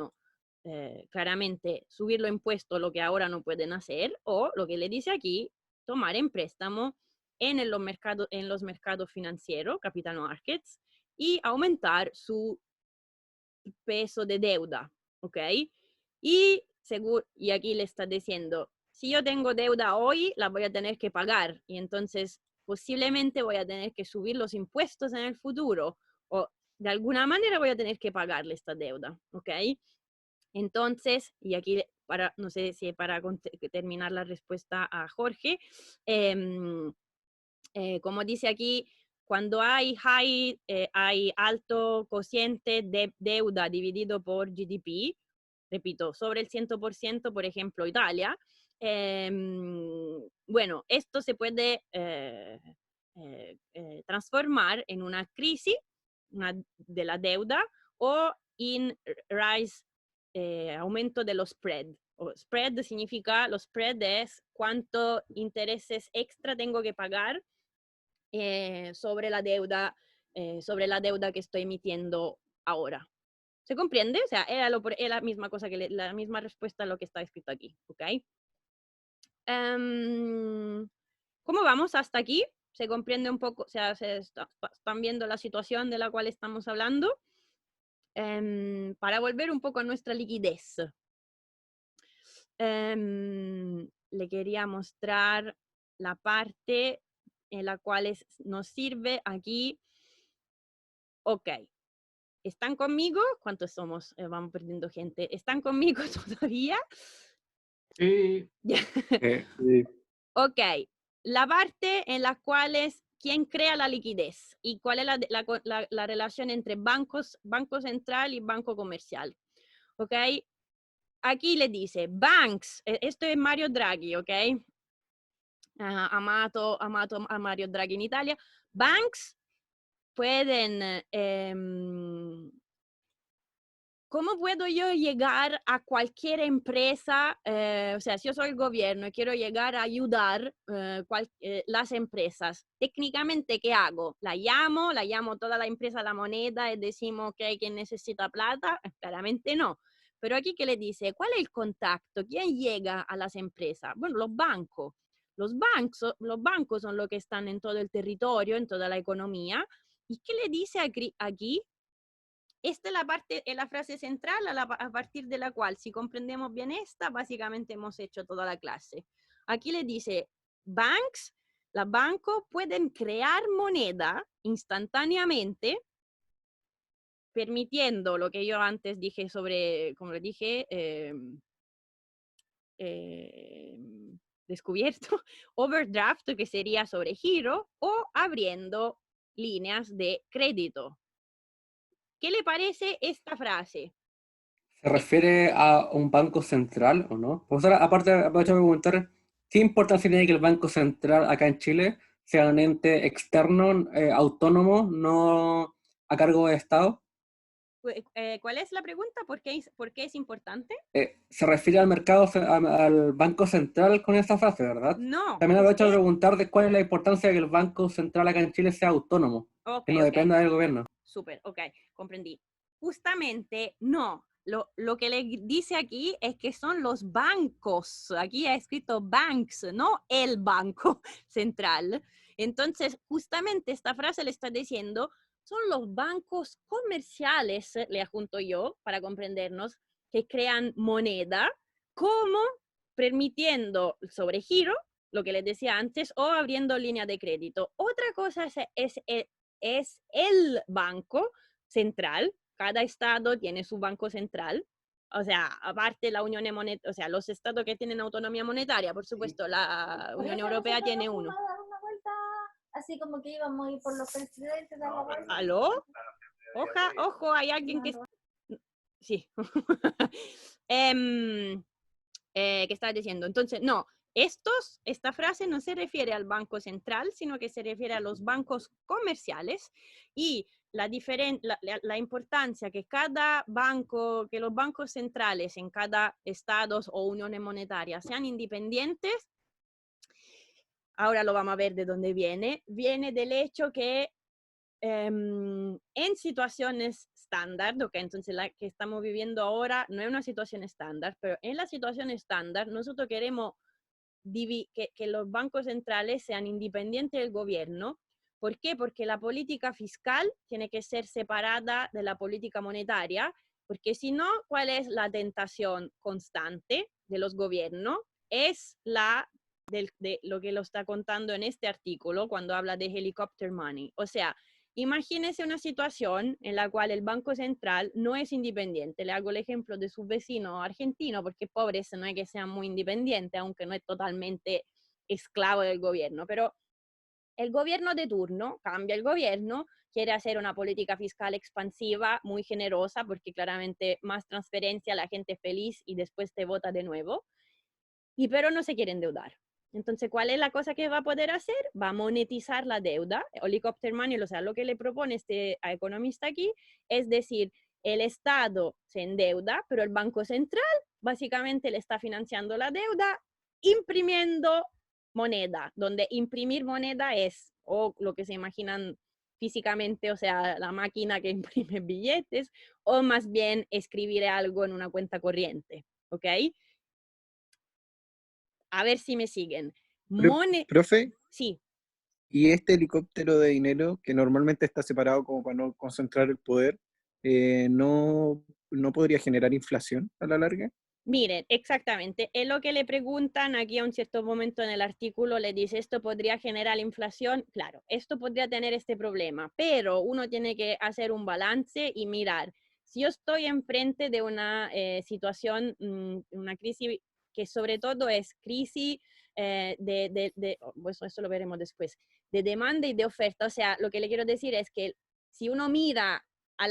claramente subir los impuestos, lo que ahora no pueden hacer, o lo que le dice aquí, tomar en préstamo en los mercados financieros, capital markets, y aumentar su peso de deuda, ¿ok? Y aquí le está diciendo, si yo tengo deuda hoy, la voy a tener que pagar, y entonces posiblemente voy a tener que subir los impuestos en el futuro, o de alguna manera voy a tener que pagarle esta deuda, ¿ok? Entonces, y aquí, no sé si para terminar la respuesta a Jorge, como dice aquí, cuando hay alto cociente de deuda dividido por GDP, repito, sobre el 100%, por ejemplo, Italia, bueno, esto se puede transformar en una crisis de la deuda o en aumento de los spread. Spread significa, los spread es cuánto intereses extra tengo que pagar sobre la deuda que estoy emitiendo ahora. ¿Se comprende? O sea, era la misma cosa la misma respuesta a lo que está escrito aquí, ¿ok? ¿Cómo vamos hasta aquí? ¿Se comprende un poco? O sea, están viendo la situación de la cual estamos hablando. Para volver un poco a nuestra liquidez. Le quería mostrar la parte en la cual nos sirve aquí. Ok. ¿Están conmigo? ¿Cuántos somos? Vamos perdiendo gente. ¿Están conmigo todavía? Sí. Sí. Ok. La parte en la cual es quién crea la liquidez y cuál es la relación entre banco central y banco comercial. Ok. Aquí le dice, banks, esto es Mario Draghi, ok? Amato a Mario Draghi in Italia. Banks pueden, ¿cómo puedo yo llegar a cualquier empresa? O sea, si yo soy el gobierno y quiero llegar a ayudar las empresas, técnicamente, ¿qué hago? La llamo toda la empresa a la moneda y decimos que hay quien necesita plata. Claramente no. Pero aquí, ¿qué le dice? ¿Cuál es el contacto? ¿Quién llega a las empresas? Bueno, los bancos. Los bancos son los que están en todo el territorio, en toda la economía. ¿Y qué le dice aquí? Esta es la frase central a partir de la cual, si comprendemos bien esta, básicamente hemos hecho toda la clase. Aquí le dice, los bancos pueden crear moneda instantáneamente, permitiendo lo que yo antes dije sobre, como le dije, descubierto, overdraft, que sería sobre giro, o abriendo líneas de crédito. ¿Qué le parece esta frase? ¿Se refiere a un banco central o no? Profesora, aparte, aprovecho de preguntar, ¿qué importancia tiene que el Banco Central acá en Chile sea un ente externo, autónomo, no a cargo de Estado? ¿Cuál es la pregunta? ¿Por qué es importante? Se refiere al mercado, al Banco Central con esa frase, ¿verdad? No. También aprovecho de preguntar de cuál es la importancia de que el Banco Central acá en Chile sea autónomo, que no dependa del gobierno. Súper, ok, comprendí. Justamente no. Lo que le dice aquí es que son los bancos. Aquí ha escrito banks, no el banco central. Entonces, justamente esta frase le está diciendo, son los bancos comerciales, le adjunto yo para comprendernos, que crean moneda, como permitiendo sobre giro, lo que les decía antes, o abriendo línea de crédito. Otra cosa es el banco central. Cada estado tiene su banco central, o sea, aparte la Unión Monetaria, o sea, los estados que tienen autonomía monetaria, por supuesto, la Unión Europea tiene uno. A dar una vuelta, así como que íbamos a ir por los presidentes, dar la vuelta. ¿Aló? Ojo, hay alguien que... Sí. ¿Qué estaba diciendo? Entonces, no, esta frase no se refiere al Banco Central, sino que se refiere a los bancos comerciales y la importancia que cada banco, que los bancos centrales en cada estado o unión monetaria sean independientes. Ahora lo vamos a ver de dónde viene. Viene del hecho que en situaciones estándar, okay, entonces la que estamos viviendo ahora no es una situación estándar, pero en la situación estándar nosotros queremos que los bancos centrales sean independientes del gobierno. ¿Por qué? Porque la política fiscal tiene que ser separada de la política monetaria, porque si no, ¿cuál es la tentación constante de los gobiernos? Es de lo que lo está contando en este artículo cuando habla de helicopter money. O sea, imagínese una situación en la cual el Banco Central no es independiente. Le hago el ejemplo de su vecino argentino, porque pobres no es que sean muy independientes, aunque no es totalmente esclavo del gobierno. Pero el gobierno de turno, cambia el gobierno, quiere hacer una política fiscal expansiva, muy generosa, porque claramente más transferencia, la gente es feliz y después te vota de nuevo. Pero no se quiere endeudar. Entonces, ¿cuál es la cosa que va a poder hacer? Va a monetizar la deuda, helicopter money, o sea, lo que le propone este economista aquí, es decir, el Estado se endeuda, pero el Banco Central básicamente le está financiando la deuda imprimiendo moneda, donde imprimir moneda es, o lo que se imaginan físicamente, o sea, la máquina que imprime billetes, o más bien escribir algo en una cuenta corriente, ¿ok? A ver si me siguen. Profe, Sí. ¿y este helicóptero de dinero, que normalmente está separado como para no concentrar el poder, no podría generar inflación a la larga? Miren, exactamente. Es lo que le preguntan aquí a un cierto momento en el artículo, le dice, ¿esto podría generar inflación? Claro, esto podría tener este problema, pero uno tiene que hacer un balance y mirar. Si yo estoy enfrente de una situación, una crisis que sobre todo es crisis pues eso lo veremos después, de demanda y de oferta. O sea, lo que le quiero decir es que si uno mira a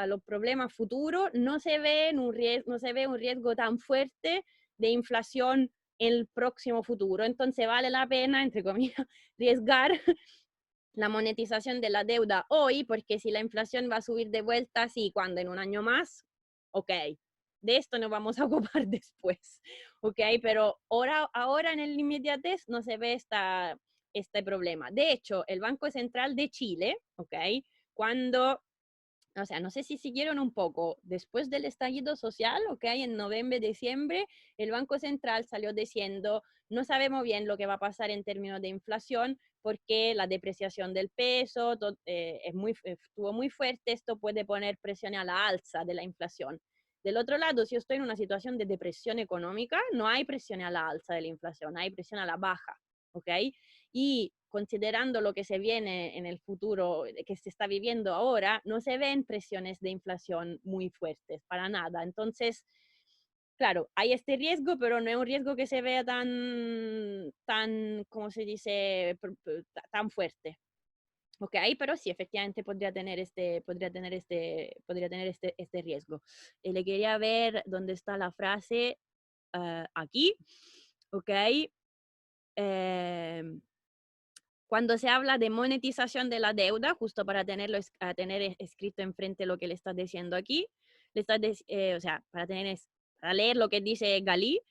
los problemas futuros, no se ve un riesgo tan fuerte de inflación en el próximo futuro. Entonces vale la pena, entre comillas, arriesgar la monetización de la deuda hoy, porque si la inflación va a subir de vuelta, sí, cuando en un año más, ok, de esto nos vamos a ocupar después, ok, pero ahora en el inmediatez no se ve este problema. De hecho, el Banco Central de Chile, ok, o sea, no sé si siguieron un poco, después del estallido social, ok, en noviembre, diciembre, el Banco Central salió diciendo, no sabemos bien lo que va a pasar en términos de inflación, porque la depreciación del peso estuvo muy fuerte, esto puede poner presión a la alza de la inflación. Del otro lado, si yo estoy en una situación de depresión económica, no hay presión a la alza de la inflación, hay presión a la baja, ok, y considerando lo que se viene en el futuro, que se está viviendo ahora, no se ven presiones de inflación muy fuertes, para nada. Entonces, claro, hay este riesgo, pero no es un riesgo que se vea tan, ¿cómo se dice?, tan fuerte. Ok, pero sí, efectivamente podría tener este riesgo. Le quería ver dónde está la frase aquí, ok. Cuando se habla de monetización de la deuda, justo para tener escrito enfrente lo que le estás diciendo aquí, o sea, para leer lo que dice Galí,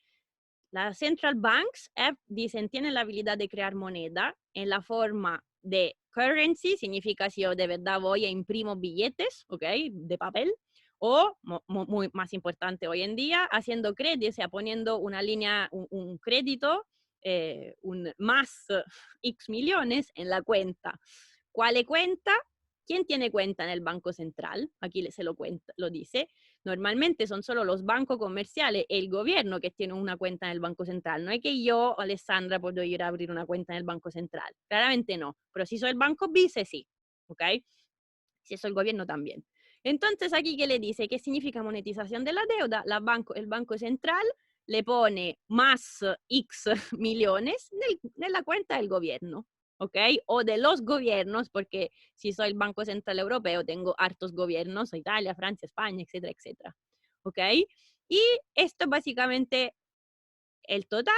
las central banks dicen tienen la habilidad de crear moneda en la forma de currency, significa si yo de verdad voy e imprimo billetes, ¿ok? De papel, o muy más importante hoy en día, haciendo crédito, o sea, poniendo una línea, un crédito, más X millones en la cuenta. ¿Cuál cuenta? ¿Quién tiene cuenta en el Banco Central? Aquí lo dice. Normalmente son solo los bancos comerciales y el gobierno que tienen una cuenta en el Banco Central. No es que yo, Alessandra, puedo ir a abrir una cuenta en el Banco Central. Claramente no. Pero si soy el Banco Vice, sí. ¿Ok? Si soy el gobierno, también. Entonces, aquí, ¿qué le dice? ¿Qué significa monetización de la deuda? El Banco Central le pone más X millones en la cuenta del gobierno, ¿ok? O de los gobiernos, porque si soy el Banco Central Europeo, tengo hartos gobiernos, Italia, Francia, España, etcétera, etcétera, ¿ok? Y esto básicamente el total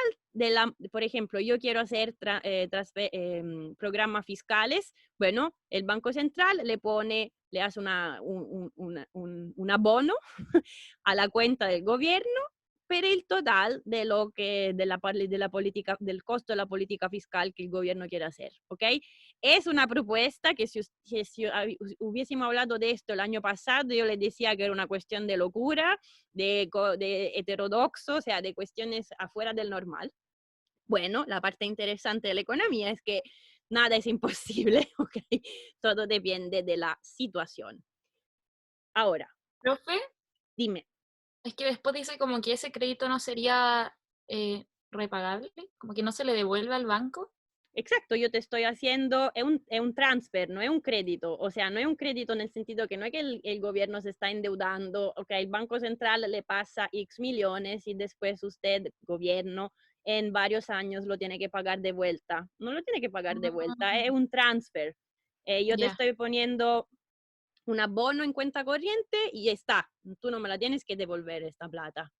por ejemplo, yo quiero hacer programas fiscales, bueno, el Banco Central le hace un abono a la cuenta del gobierno per el total de la política, del costo de la política fiscal que el gobierno quiere hacer, ¿ok? Es una propuesta que si hubiésemos hablado de esto el año pasado, yo les decía que era una cuestión de locura, de heterodoxo, o sea, de cuestiones afuera del normal. Bueno, la parte interesante de la economía es que nada es imposible, ¿ok? Todo depende de la situación. Ahora, Profe, dime. es que después dice como que ese crédito no sería repagable, como que no se le devuelve al banco. Exacto, yo te estoy haciendo, es un transfer, no es un crédito. O sea, no es un crédito en el sentido que no es que el gobierno se está endeudando, ok, el Banco Central le pasa X millones y después usted, gobierno, en varios años lo tiene que pagar de vuelta. No lo tiene que pagar de vuelta, es un transfer. Yo te Ya. estoy poniendo un abono en cuenta corriente y ya está. Tú no me la tienes que devolver esta plata.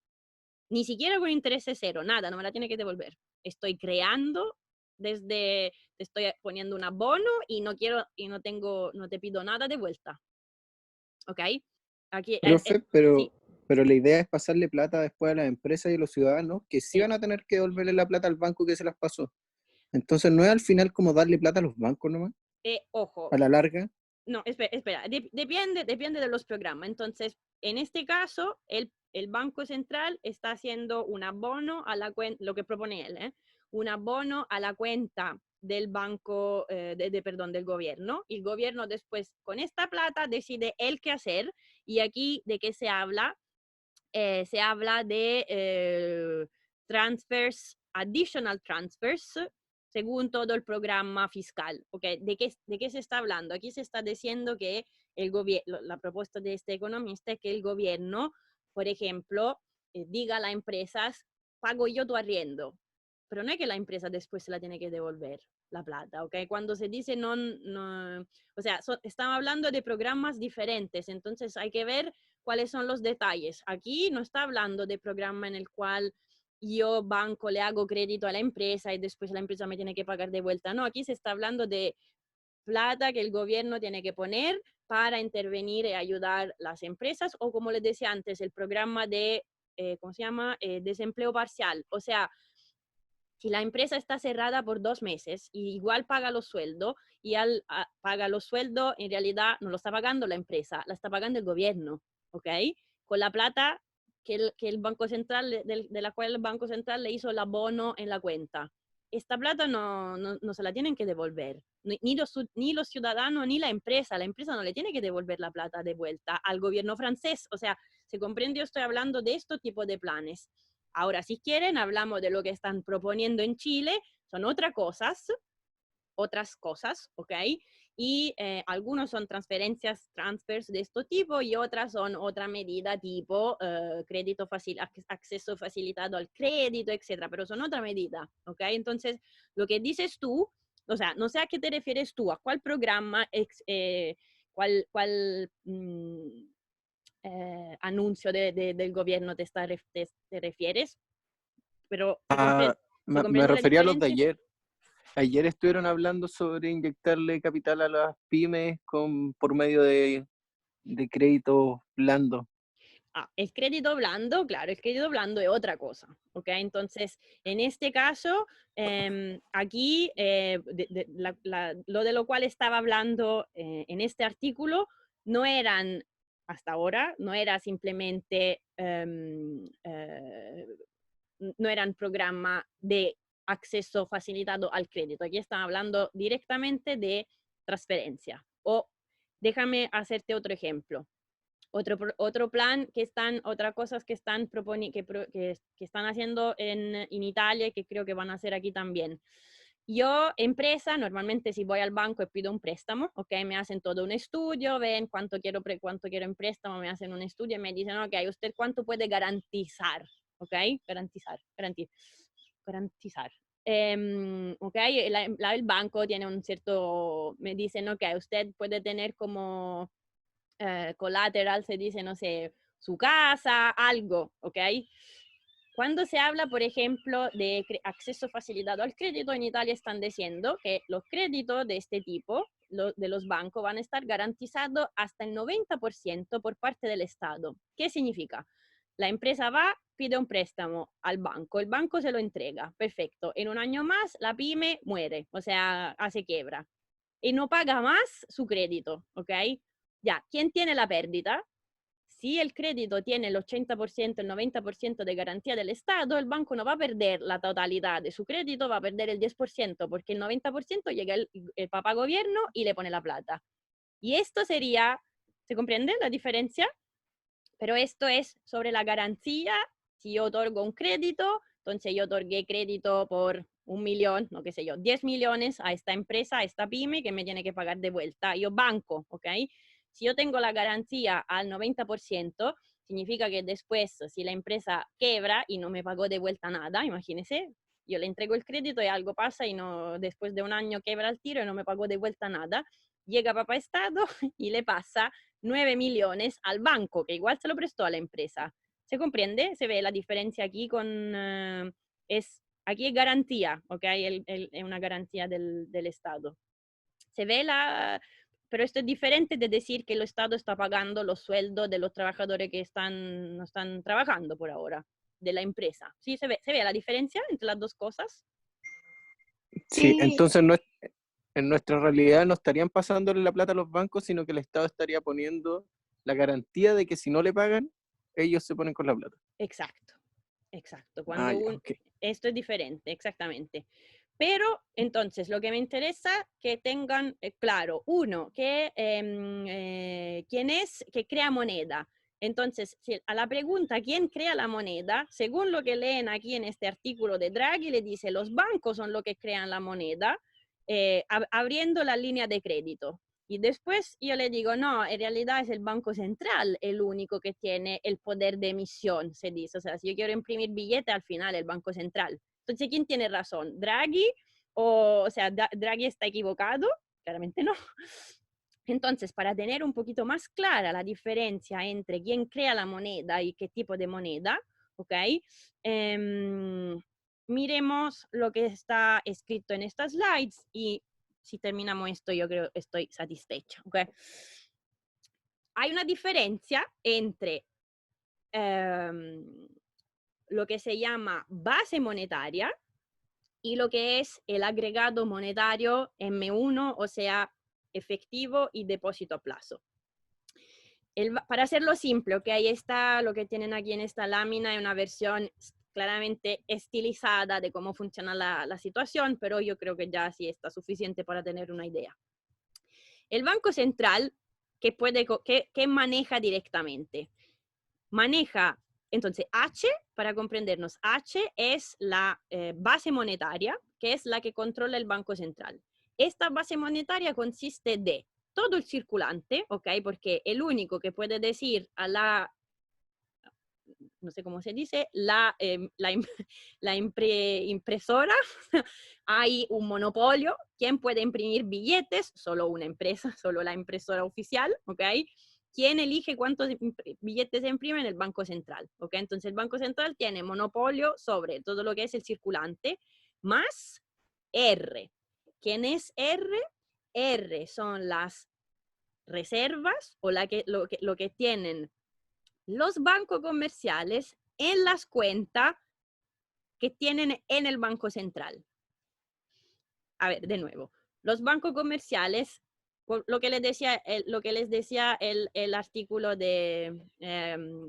Ni siquiera con interés cero, nada, no me la tienes que devolver. Estoy creando te estoy poniendo un abono y no te pido nada de vuelta. ¿Ok? Aquí Profe, sí, pero la idea es pasarle plata después a las empresas y a los ciudadanos que sí sí. van a tener que devolverle la plata al banco que se las pasó. Entonces, ¿no es al final como darle plata a los bancos nomás? Ojo, A la larga. no, espera, depende de los programas. Entonces, en este caso, el Banco Central está haciendo un abono a la cuenta, lo que propone él, un abono a la cuenta del banco, perdón, del gobierno. Y el gobierno después, con esta plata, decide él qué hacer. Y aquí, ¿de qué se habla? Se habla de transfers, additional transfers, según todo el programa fiscal. ¿Okay? ¿De qué se está hablando? Aquí se está diciendo que la propuesta de este economista es que el gobierno, por ejemplo, diga a las empresas, pago yo tu arriendo, pero no es que la empresa después se la tiene que devolver la plata, ¿ok? Cuando se dice no, o sea, estamos hablando de programas diferentes, entonces hay que ver cuáles son los detalles. Aquí no está hablando de programa en el cual yo, banco, le hago crédito a la empresa y después la empresa me tiene que pagar de vuelta. No, aquí se está hablando de plata que el gobierno tiene que poner para intervenir y ayudar a las empresas, o como les decía antes, el programa de, ¿cómo se llama? Desempleo parcial. O sea, si la empresa está cerrada por 2 meses y igual paga los sueldos, y paga los sueldos, en realidad no lo está pagando la empresa, la está pagando el gobierno, ¿ok? Con la plata que el Banco Central, de la cual el Banco Central le hizo el abono en la cuenta. Esta plata no se la tienen que devolver, ni los ciudadanos ni la empresa no le tiene que devolver la plata de vuelta al gobierno francés. O sea, se comprende, yo estoy hablando de estos tipos de planes. Ahora, si quieren, hablamos de lo que están proponiendo en Chile, son otras cosas, ¿ok? Y algunos son transfers de este tipo, y otras son otra medida tipo acceso facilitado al crédito, etcétera, pero son otra medida, ¿ok? Entonces, lo que dices tú, o sea, no sé a qué te refieres tú, a cuál programa, cuál anuncio del gobierno te refieres, pero ¿se Me comprende la refería a los de diferencia? ayer. Ayer estuvieron hablando sobre inyectarle capital a las pymes por medio de créditos blandos. El crédito blando, claro, el crédito blando es otra cosa, ¿ok? Entonces, en este caso, aquí, lo de lo cual estaba hablando en este artículo, no eran, hasta ahora, no era simplemente, no eran programa de acceso facilitado al crédito. Aquí están hablando directamente de transferencia. O déjame hacerte otro ejemplo. Otro plan otras cosas que están proponiendo, que están haciendo en Italia y que creo que van a hacer aquí también. Yo, empresa, normalmente si voy al banco y pido un préstamo, ¿ok? Me hacen todo un estudio, ven cuánto quiero en préstamo, me hacen un estudio y me dicen, ok, ¿usted cuánto puede garantizar? ¿Ok? Garantizar. Ok, el banco tiene un cierto, me dicen, ok, usted puede tener como collateral, se dice, no sé, su casa, algo, ¿ok? Cuando se habla, por ejemplo, de acceso facilitado al crédito, en Italia están diciendo que los créditos de este tipo, de los bancos, van a estar garantizados hasta el 90% por parte del Estado. ¿Qué significa? La empresa va, pide un préstamo al banco, el banco se lo entrega, perfecto. En un año más, la pyme muere, o sea, hace quiebra. Y no paga más su crédito, ¿ok? Ya, ¿quién tiene la pérdida? Si el crédito tiene el 80%, el 90% de garantía del Estado, el banco no va a perder la totalidad de su crédito, va a perder el 10%, porque el 90% llega el papá gobierno y le pone la plata. Y esto sería, ¿se comprende la diferencia? Pero esto es sobre la garantía. Si yo otorgo un crédito, entonces yo otorgué crédito por 1.000.000, no qué sé yo, 10 millones a esta empresa, a esta pyme que me tiene que pagar de vuelta. Yo banco, ¿ok? Si yo tengo la garantía al 90%, significa que después, si la empresa quiebra y no me pagó de vuelta nada, imagínense, yo le entrego el crédito y algo pasa y no, después de un año quiebra el tiro y no me pagó de vuelta nada, llega papá Estado y le pasa 9 millones al banco, que igual se lo prestó a la empresa. ¿Se comprende? Se ve la diferencia aquí con... aquí es garantía, ¿ok? Es una garantía del Estado. Se ve la... Pero esto es diferente de decir que el Estado está pagando los sueldos de los trabajadores que no están trabajando por ahora, de la empresa. ¿Sí? ¿Se ve la diferencia entre las dos cosas? Sí, entonces no es, en nuestra realidad no estarían pasándole la plata a los bancos, sino que el Estado estaría poniendo la garantía de que si no le pagan, ellos se ponen con la plata. Exacto, exacto. Cuando Okay. Esto es diferente, exactamente. Pero entonces lo que me interesa que tengan claro, uno, que quién es que crea moneda. Entonces, a la pregunta ¿quién crea la moneda? Según lo que leen aquí en este artículo de Draghi, le dice los bancos son los que crean la moneda, abriendo la línea de crédito. Y después yo le digo, no, en realidad es el Banco Central el único que tiene el poder de emisión, se dice. O sea, si yo quiero imprimir billetes, al final el Banco Central. Entonces, ¿quién tiene razón? ¿Draghi? O sea, ¿Draghi está equivocado? Claramente no. Entonces, para tener un poquito más clara la diferencia entre quién crea la moneda y qué tipo de moneda, ¿ok? Miremos lo que está escrito en estas slides y si terminamos esto, yo creo que estoy satisfecha, ¿ok? Hay una diferencia entre lo que se llama base monetaria y lo que es el agregado monetario M1, o sea, efectivo y depósito a plazo. Para hacerlo simple, ¿ok? Ahí está lo que tienen aquí en esta lámina, es una versión claramente estilizada de cómo funciona la situación, pero yo creo que ya sí está suficiente para tener una idea. El Banco Central, ¿qué maneja directamente? Maneja, entonces, H, para comprendernos, H es la base monetaria, que es la que controla el Banco Central. Esta base monetaria consiste de todo el circulante, ¿ok? Porque el único que puede decir a la, no sé cómo se dice, la impresora, hay un monopolio. ¿Quién puede imprimir billetes? Solo una empresa, solo la impresora oficial, ¿ok? ¿Quién elige cuántos billetes se imprimen? El Banco Central, ¿ok? Entonces el Banco Central tiene monopolio sobre todo lo que es el circulante, más R. ¿Quién es R? R son las reservas o lo que tienen los bancos comerciales en las cuentas que tienen en el Banco Central. A ver, de nuevo, los bancos comerciales, lo que les decía el artículo de,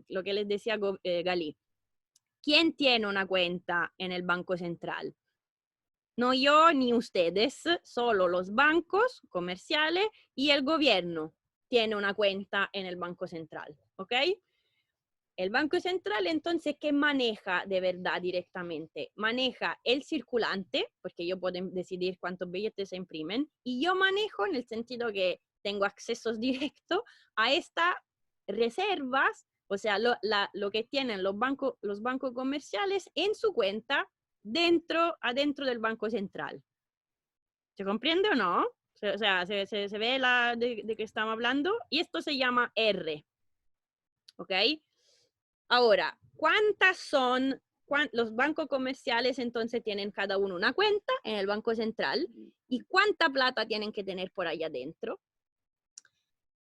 lo que les decía Galí. ¿Quién tiene una cuenta en el Banco Central? No yo ni ustedes, solo los bancos comerciales y el gobierno tiene una cuenta en el Banco Central, ¿ok? El Banco Central, entonces, ¿qué maneja de verdad directamente? Maneja el circulante, porque ellos pueden decidir cuántos billetes se imprimen, y yo manejo en el sentido que tengo accesos directos a estas reservas, o sea, lo que tienen los bancos comerciales en su cuenta adentro del Banco Central. ¿Se comprende o no? O sea, se ve de qué estamos hablando, y esto se llama R. ¿Ok? Ahora, ¿cuántas son los bancos comerciales? Entonces tienen cada uno una cuenta en el Banco Central, y cuánta plata tienen que tener por allá adentro.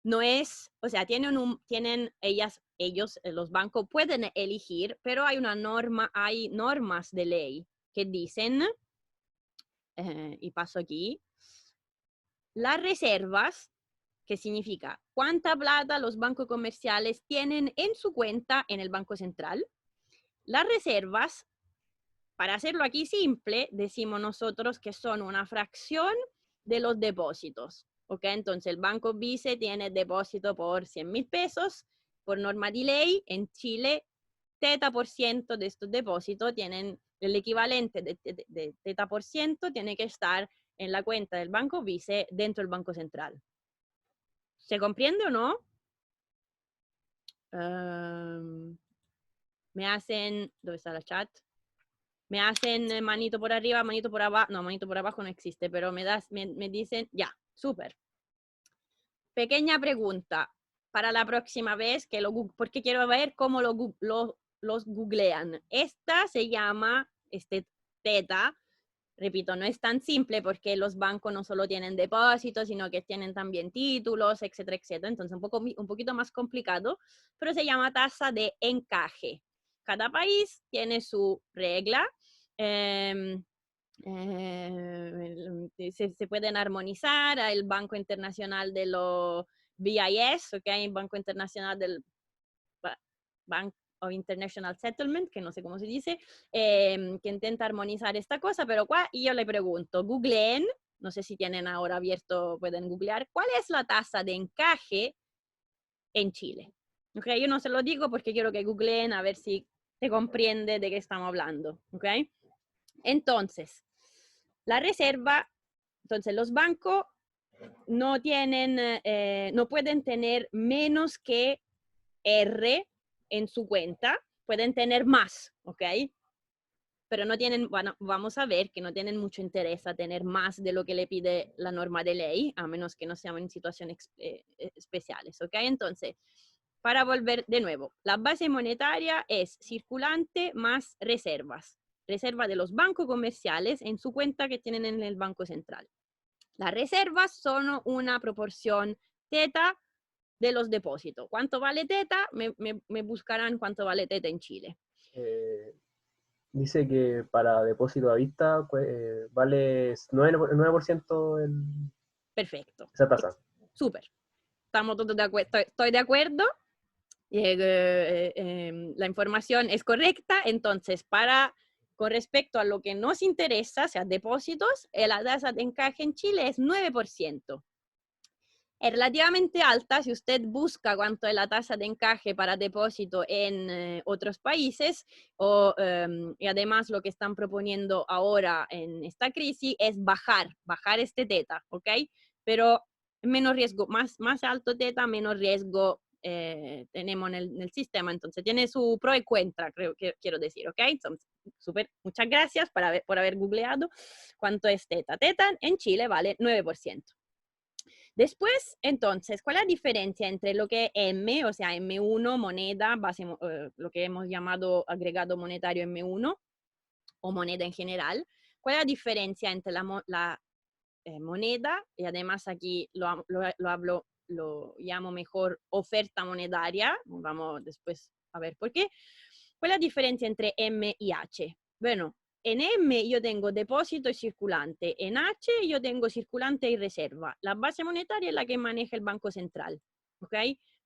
No es, o sea, ellos, los bancos pueden elegir, pero hay normas de ley que dicen, y paso aquí, las reservas, que significa cuánta plata los bancos comerciales tienen en su cuenta en el Banco Central. Las reservas, para hacerlo aquí simple, decimos nosotros que son una fracción de los depósitos. ¿Ok? Entonces el Banco Vice tiene depósito por 100.000 pesos. Por norma de ley, en Chile, 30% de estos depósitos tienen el equivalente de 30%, tiene que estar en la cuenta del Banco Vice dentro del Banco Central. ¿Se comprende o no? Me hacen, ¿dónde está la chat? Me hacen manito por arriba, manito por abajo. No, manito por abajo no existe, pero me dicen, ya, súper. Pequeña pregunta para la próxima vez, porque quiero ver cómo los googlean. Esta se llama, teta. Repito, no es tan simple porque los bancos no solo tienen depósitos, sino que tienen también títulos, etcétera, etcétera. Entonces, un poquito más complicado, pero se llama tasa de encaje. Cada país tiene su regla. Se pueden armonizar al Banco Internacional de los BIS, ¿okay? Banco Internacional del Bank of International Settlement, que no sé cómo se dice, que intenta armonizar esta cosa, pero y yo le pregunto, googleen, no sé si tienen ahora abierto, pueden googlear, ¿cuál es la tasa de encaje en Chile? ¿Okay? Yo no se lo digo porque quiero que googleen a ver si se comprende de qué estamos hablando. ¿Okay? Entonces, la reserva, entonces los bancos no pueden tener menos que R en su cuenta, pueden tener más, ¿ok? Pero no tienen, bueno, vamos a ver que no tienen mucho interés a tener más de lo que le pide la norma de ley, a menos que no sean en situaciones especiales, ¿ok? Entonces, para volver de nuevo, la base monetaria es circulante más reservas. Reserva de los bancos comerciales en su cuenta que tienen en el Banco Central. Las reservas son una proporción teta de los depósitos. ¿Cuánto vale teta? Me buscarán cuánto vale teta en Chile. Dice que para depósito a vista vale 9% Perfecto. esa tasa. Súper. Estamos todos de acuerdo. Estoy de acuerdo. La información es correcta. Entonces, con respecto a lo que nos interesa, o sea, depósitos, la tasa de encaje en Chile es 9%. Es relativamente alta si usted busca cuánto es la tasa de encaje para depósito en otros países, y además lo que están proponiendo ahora en esta crisis es bajar este teta, ¿ok? Pero menos riesgo, más alto teta, menos riesgo tenemos en el sistema, entonces tiene su pro y contra, quiero decir, ¿ok? Entonces, súper, muchas gracias por haber googleado cuánto es teta. Teta en Chile vale 9%. Después, entonces, ¿cuál es la diferencia entre lo que es M, o sea, M1, moneda, lo que hemos llamado agregado monetario M1, o moneda en general? ¿Cuál es la diferencia entre la moneda, y además aquí lo llamo mejor oferta monetaria, vamos después a ver por qué? ¿Cuál es la diferencia entre M y H? Bueno, en M yo tengo depósito y circulante, en H yo tengo circulante y reserva. La base monetaria es la que maneja el Banco Central, ¿ok?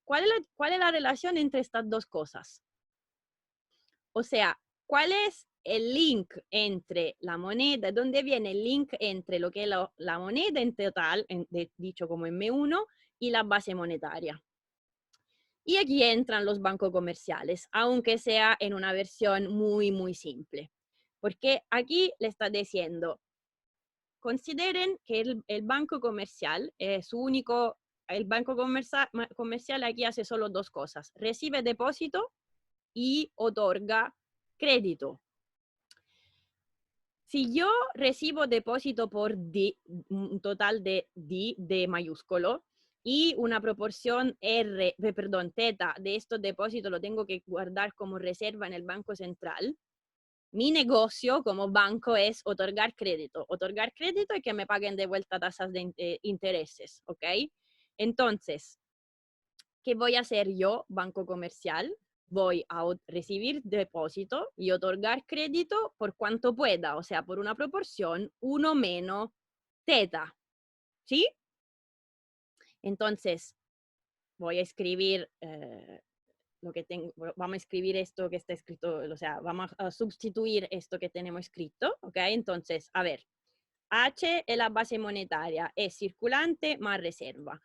¿Cuál es la relación entre estas dos cosas? O sea, ¿cuál es el link entre la moneda? ¿Dónde viene el link entre lo que es la moneda en total, dicho como M1, y la base monetaria? Y aquí entran los bancos comerciales, aunque sea en una versión muy, muy simple. Porque aquí le está diciendo, consideren que el banco comercial es su único, el banco comercial aquí hace solo dos cosas, recibe depósito y otorga crédito. Si yo recibo depósito por D, un total de D mayúsculo, y una proporción teta de estos depósitos lo tengo que guardar como reserva en el Banco Central, mi negocio como banco es otorgar crédito. Otorgar crédito y que me paguen de vuelta tasas de intereses, ¿ok? Entonces, ¿qué voy a hacer yo, banco comercial? Voy a recibir depósito y otorgar crédito por cuanto pueda, o sea, por una proporción 1 menos teta, ¿sí? Entonces, voy a escribir lo que tengo, vamos a escribir esto que está escrito, o sea, vamos a sustituir esto que tenemos escrito, ¿ok? Entonces, a ver, H es la base monetaria, es circulante más reserva.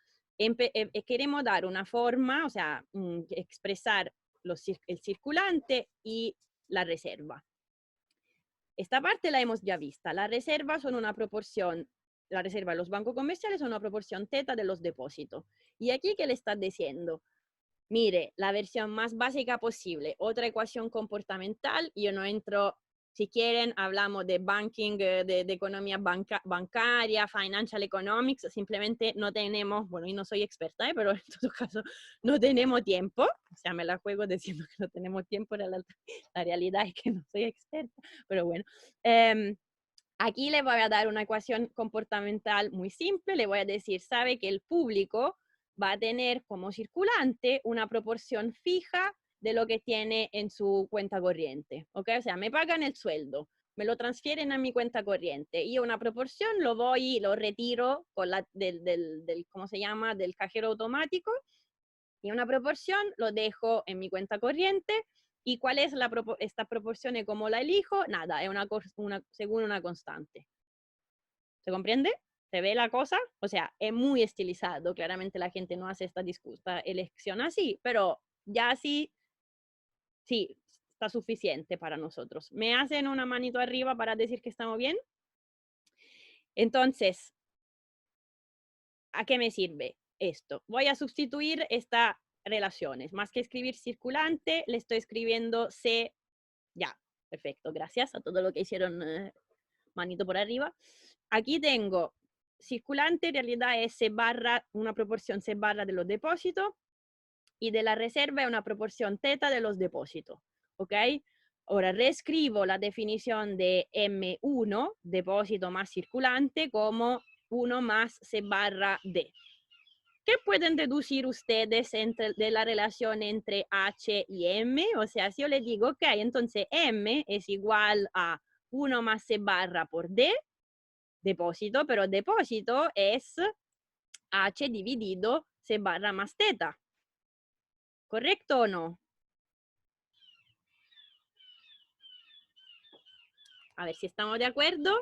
Queremos dar una forma, o sea, expresar el circulante y la reserva. Esta parte la hemos ya vista. La reserva son una proporción, la reserva de los bancos comerciales son una proporción teta de los depósitos. Y aquí, ¿qué le está diciendo? Mire, la versión más básica posible, otra ecuación comportamental, yo no entro, si quieren, hablamos de banking, de economía bancaria, financial economics, simplemente no tenemos, bueno, y no soy experta, pero en todo caso no tenemos tiempo, o sea, me la juego diciendo que no tenemos tiempo, la realidad es que no soy experta, pero bueno. Aquí le voy a dar una ecuación comportamental muy simple, le voy a decir, sabe que el público va a tener como circulante una proporción fija de lo que tiene en su cuenta corriente, ¿ok? O sea, me pagan el sueldo, me lo transfieren a mi cuenta corriente y una proporción lo retiro con ¿cómo se llama? Del cajero automático y una proporción lo dejo en mi cuenta corriente. ¿Y cuál es esta proporción y cómo la elijo? Nada, es según una constante. ¿Se comprende? ¿Se ve la cosa? O sea, es muy estilizado. Claramente la gente no hace esta elección así, pero ya así, sí, está suficiente para nosotros. ¿Me hacen una manito arriba para decir que estamos bien? Entonces, ¿a qué me sirve esto? Voy a sustituir estas relaciones. Más que escribir circulante, le estoy escribiendo C. Ya, perfecto. Gracias a todo lo que hicieron manito por arriba. Aquí tengo circulante, en realidad es C barra, una proporción C barra de los depósitos, y de la reserva es una proporción teta de los depósitos, ¿ok? Ahora reescribo la definición de M1, depósito más circulante, como 1 más C barra D. ¿Qué pueden deducir ustedes de la relación entre H y M? O sea, si yo les digo, ok, entonces M es igual a 1 más C barra por D, depósito, pero depósito es H dividido C barra más teta. ¿Correcto o no? A ver si estamos de acuerdo.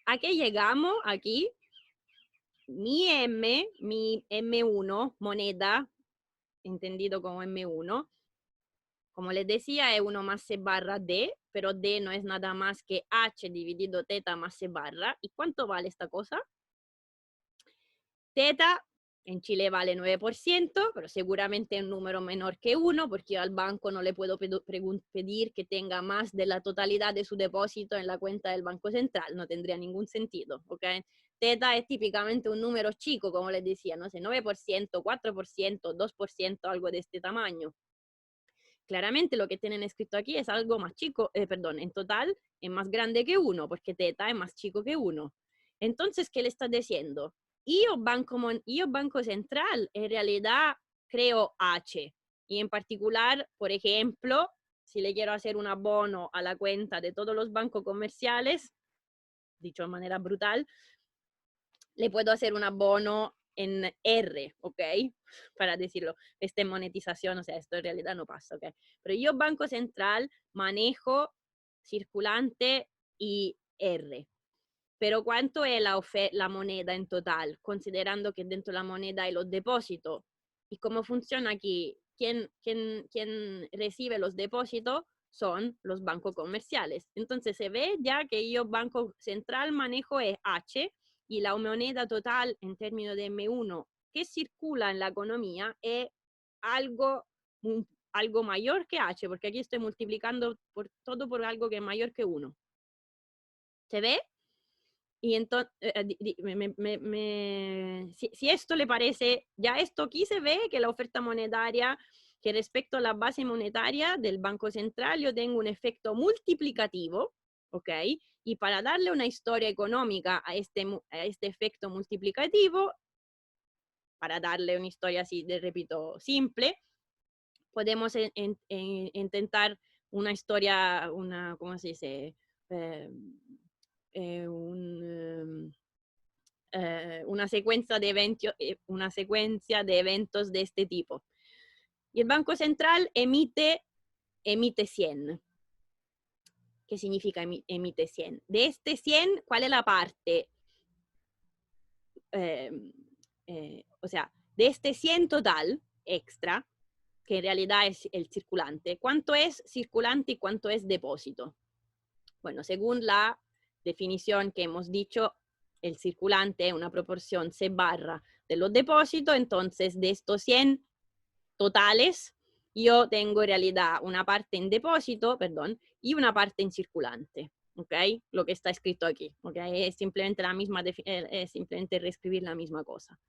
¿A qué llegamos aquí? Mi M1, moneda, entendido como M1, como les decía, es 1 más C barra D, pero D no es nada más que H dividido teta más C barra. ¿Y cuánto vale esta cosa? Teta en Chile vale 9%, pero seguramente es un número menor que 1, porque yo al banco no le puedo pedir que tenga más de la totalidad de su depósito en la cuenta del Banco Central. No tendría ningún sentido, ¿ok? Teta es típicamente un número chico, como les decía, no sé, 9%, 4%, 2%, algo de este tamaño. Claramente lo que tienen escrito aquí es algo más chico, perdón, en total es más grande que 1, porque teta es más chico que 1. Entonces, ¿qué le estás diciendo? Yo Banco Central, en realidad creo H. Y en particular, por ejemplo, si le quiero hacer un abono a la cuenta de todos los bancos comerciales, dicho de manera brutal, le puedo hacer un abono en R, ¿ok? Para decirlo, esta monetización, o sea, esto en realidad no pasa, ¿ok? Pero yo Banco Central manejo circulante y R. Pero ¿cuánto es la moneda en total? Considerando que dentro de la moneda hay los depósitos. ¿Y cómo funciona aquí? ¿Quién recibe los depósitos? Son los bancos comerciales. Entonces se ve ya que yo, Banco Central, manejo es H, y la moneda total en términos de M1 que circula en la economía es algo mayor que H, porque aquí estoy multiplicando todo por algo que es mayor que 1. ¿Se ve? Y entonces, si esto le parece, ya esto aquí se ve que la oferta monetaria, que respecto a la base monetaria del Banco Central, yo tengo un efecto multiplicativo, ¿ok? Y para darle una historia económica a este efecto multiplicativo, para darle una historia así, repito, simple, podemos intentar una historia, ¿cómo se dice? Una secuencia de eventos de este tipo. Y el Banco Central emite 100. ¿Qué significa emite 100? De este 100, ¿cuál es la parte? O sea, de este 100 total extra, que en realidad es el circulante, ¿cuánto es circulante y cuánto es depósito? Bueno, según la definición que hemos dicho, el circulante es una proporción C barra de los depósitos, entonces de estos 100 totales, yo tengo en realidad una parte en depósito, perdón, y una parte en circulante, ¿ok? Lo que está escrito aquí, ¿ok? Es simplemente es simplemente reescribir la misma cosa.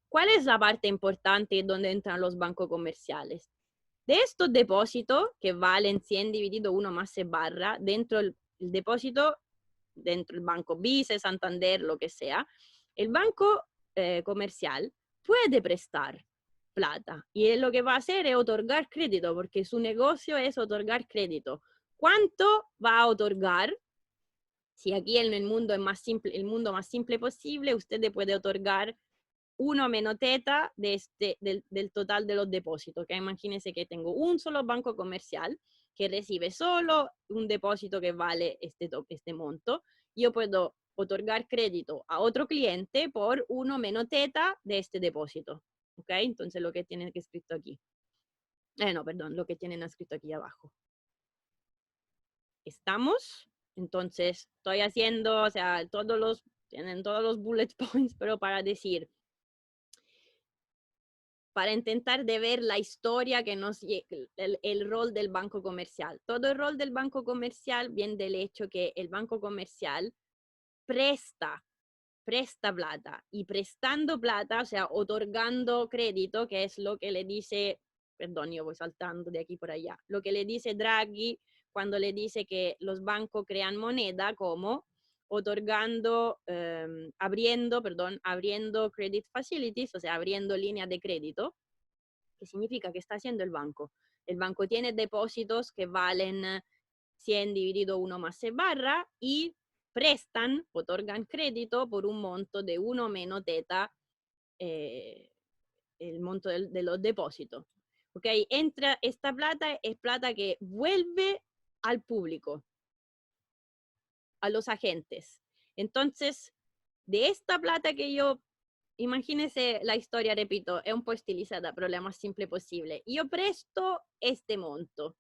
¿Cuál es la parte importante donde entran los bancos comerciales? De estos depósitos, que valen 100 dividido 1 más C barra, dentro el depósito, dentro del banco Vice, Santander, lo que sea, el banco comercial puede prestar plata, y él lo que va a hacer es otorgar crédito, porque su negocio es otorgar crédito. ¿Cuánto va a otorgar? Si aquí en el mundo es más simple, el mundo más simple posible, usted le puede otorgar 1 menos teta del total de los depósitos. Que imagínense que tengo un solo banco comercial que recibe solo un depósito que vale este monto. Yo puedo otorgar crédito a otro cliente por 1 menos teta de este depósito. ¿Ok? Entonces lo que tienen escrito aquí. No, perdón, lo que tienen escrito aquí abajo. ¿Estamos? Entonces estoy haciendo, o sea, tienen todos los bullet points, pero para decir, para intentar de ver la historia que el rol del banco comercial. Todo el rol del banco comercial viene del hecho que el banco comercial presta plata, y prestando plata, o sea, otorgando crédito, que es lo que le dice, perdón, yo voy saltando de aquí por allá, lo que le dice Draghi cuando le dice que los bancos crean moneda, como otorgando, abriendo credit facilities, o sea, abriendo líneas de crédito. ¿Qué significa? ¿Qué está haciendo el banco? El banco tiene depósitos que valen 100 dividido 1 más C barra, y otorgan crédito por un monto de 1 menos teta, el monto de los depósitos. ¿Ok? Entra esta plata, es plata que vuelve al público, a los agentes. Entonces, de esta plata que yo, imagínense la historia, repito, es un po' estilizada, pero la más simple posible. Yo presto este monto.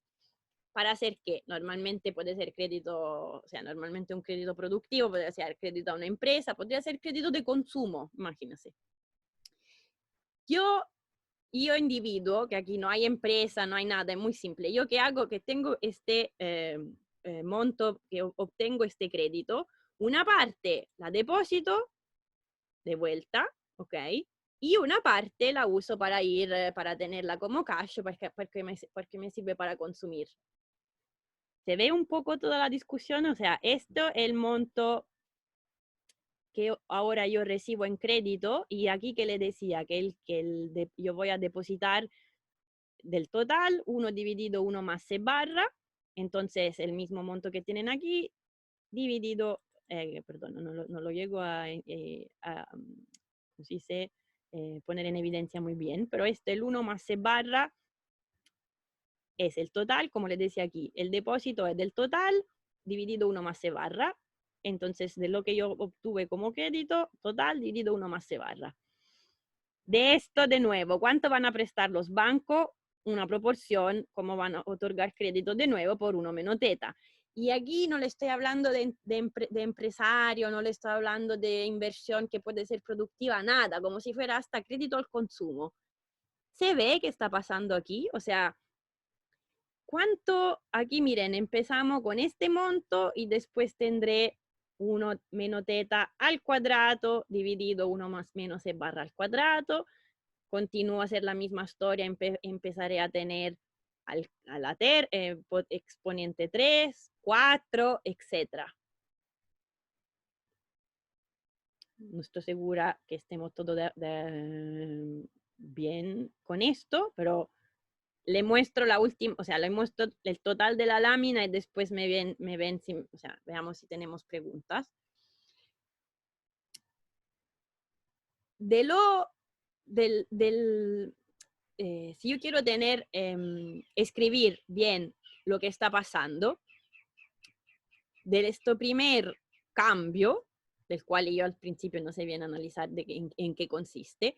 ¿Para hacer qué? Normalmente puede ser crédito, o sea, normalmente un crédito productivo, puede ser crédito a una empresa, podría ser crédito de consumo, imagínense. Yo individuo, que aquí no hay empresa, no hay nada, es muy simple. ¿Yo qué hago? Que tengo este monto, que obtengo este crédito, una parte la deposito de vuelta, ¿ok? Y una parte la uso para para tenerla como cash, porque me sirve para consumir. ¿Se ve un poco toda la discusión? O sea, esto es el monto que ahora yo recibo en crédito, y aquí que le decía que yo voy a depositar del total 1 dividido 1 más C barra, entonces el mismo monto que tienen aquí, dividido, perdón, no lo llego a ¿cómo se dice? Poner en evidencia muy bien, pero el 1 más C barra es el total, como les decía aquí, el depósito es del total dividido 1 más C barra, entonces de lo que yo obtuve como crédito, total dividido 1 más C barra. De esto, de nuevo, ¿cuánto van a prestar los bancos? Una proporción, cómo van a otorgar crédito de nuevo por 1 menos teta. Y aquí no le estoy hablando de empresario, no le estoy hablando de inversión que puede ser productiva, nada, como si fuera hasta crédito al consumo. ¿Se ve qué está pasando aquí? O sea, ¿cuánto? Aquí miren, empezamos con este monto y después tendré 1 menos teta al cuadrado dividido 1 más menos e barra al cuadrado. Continúo a hacer la misma historia, empezaré a tener exponente 3, 4, etc. No estoy segura que estemos todos bien con esto, pero le muestro la última, o sea, le muestro el total de la lámina y después me ven o sea, veamos si tenemos preguntas. Si yo quiero escribir bien lo que está pasando, de este primer cambio, del cual yo al principio no sé bien analizar en qué consiste,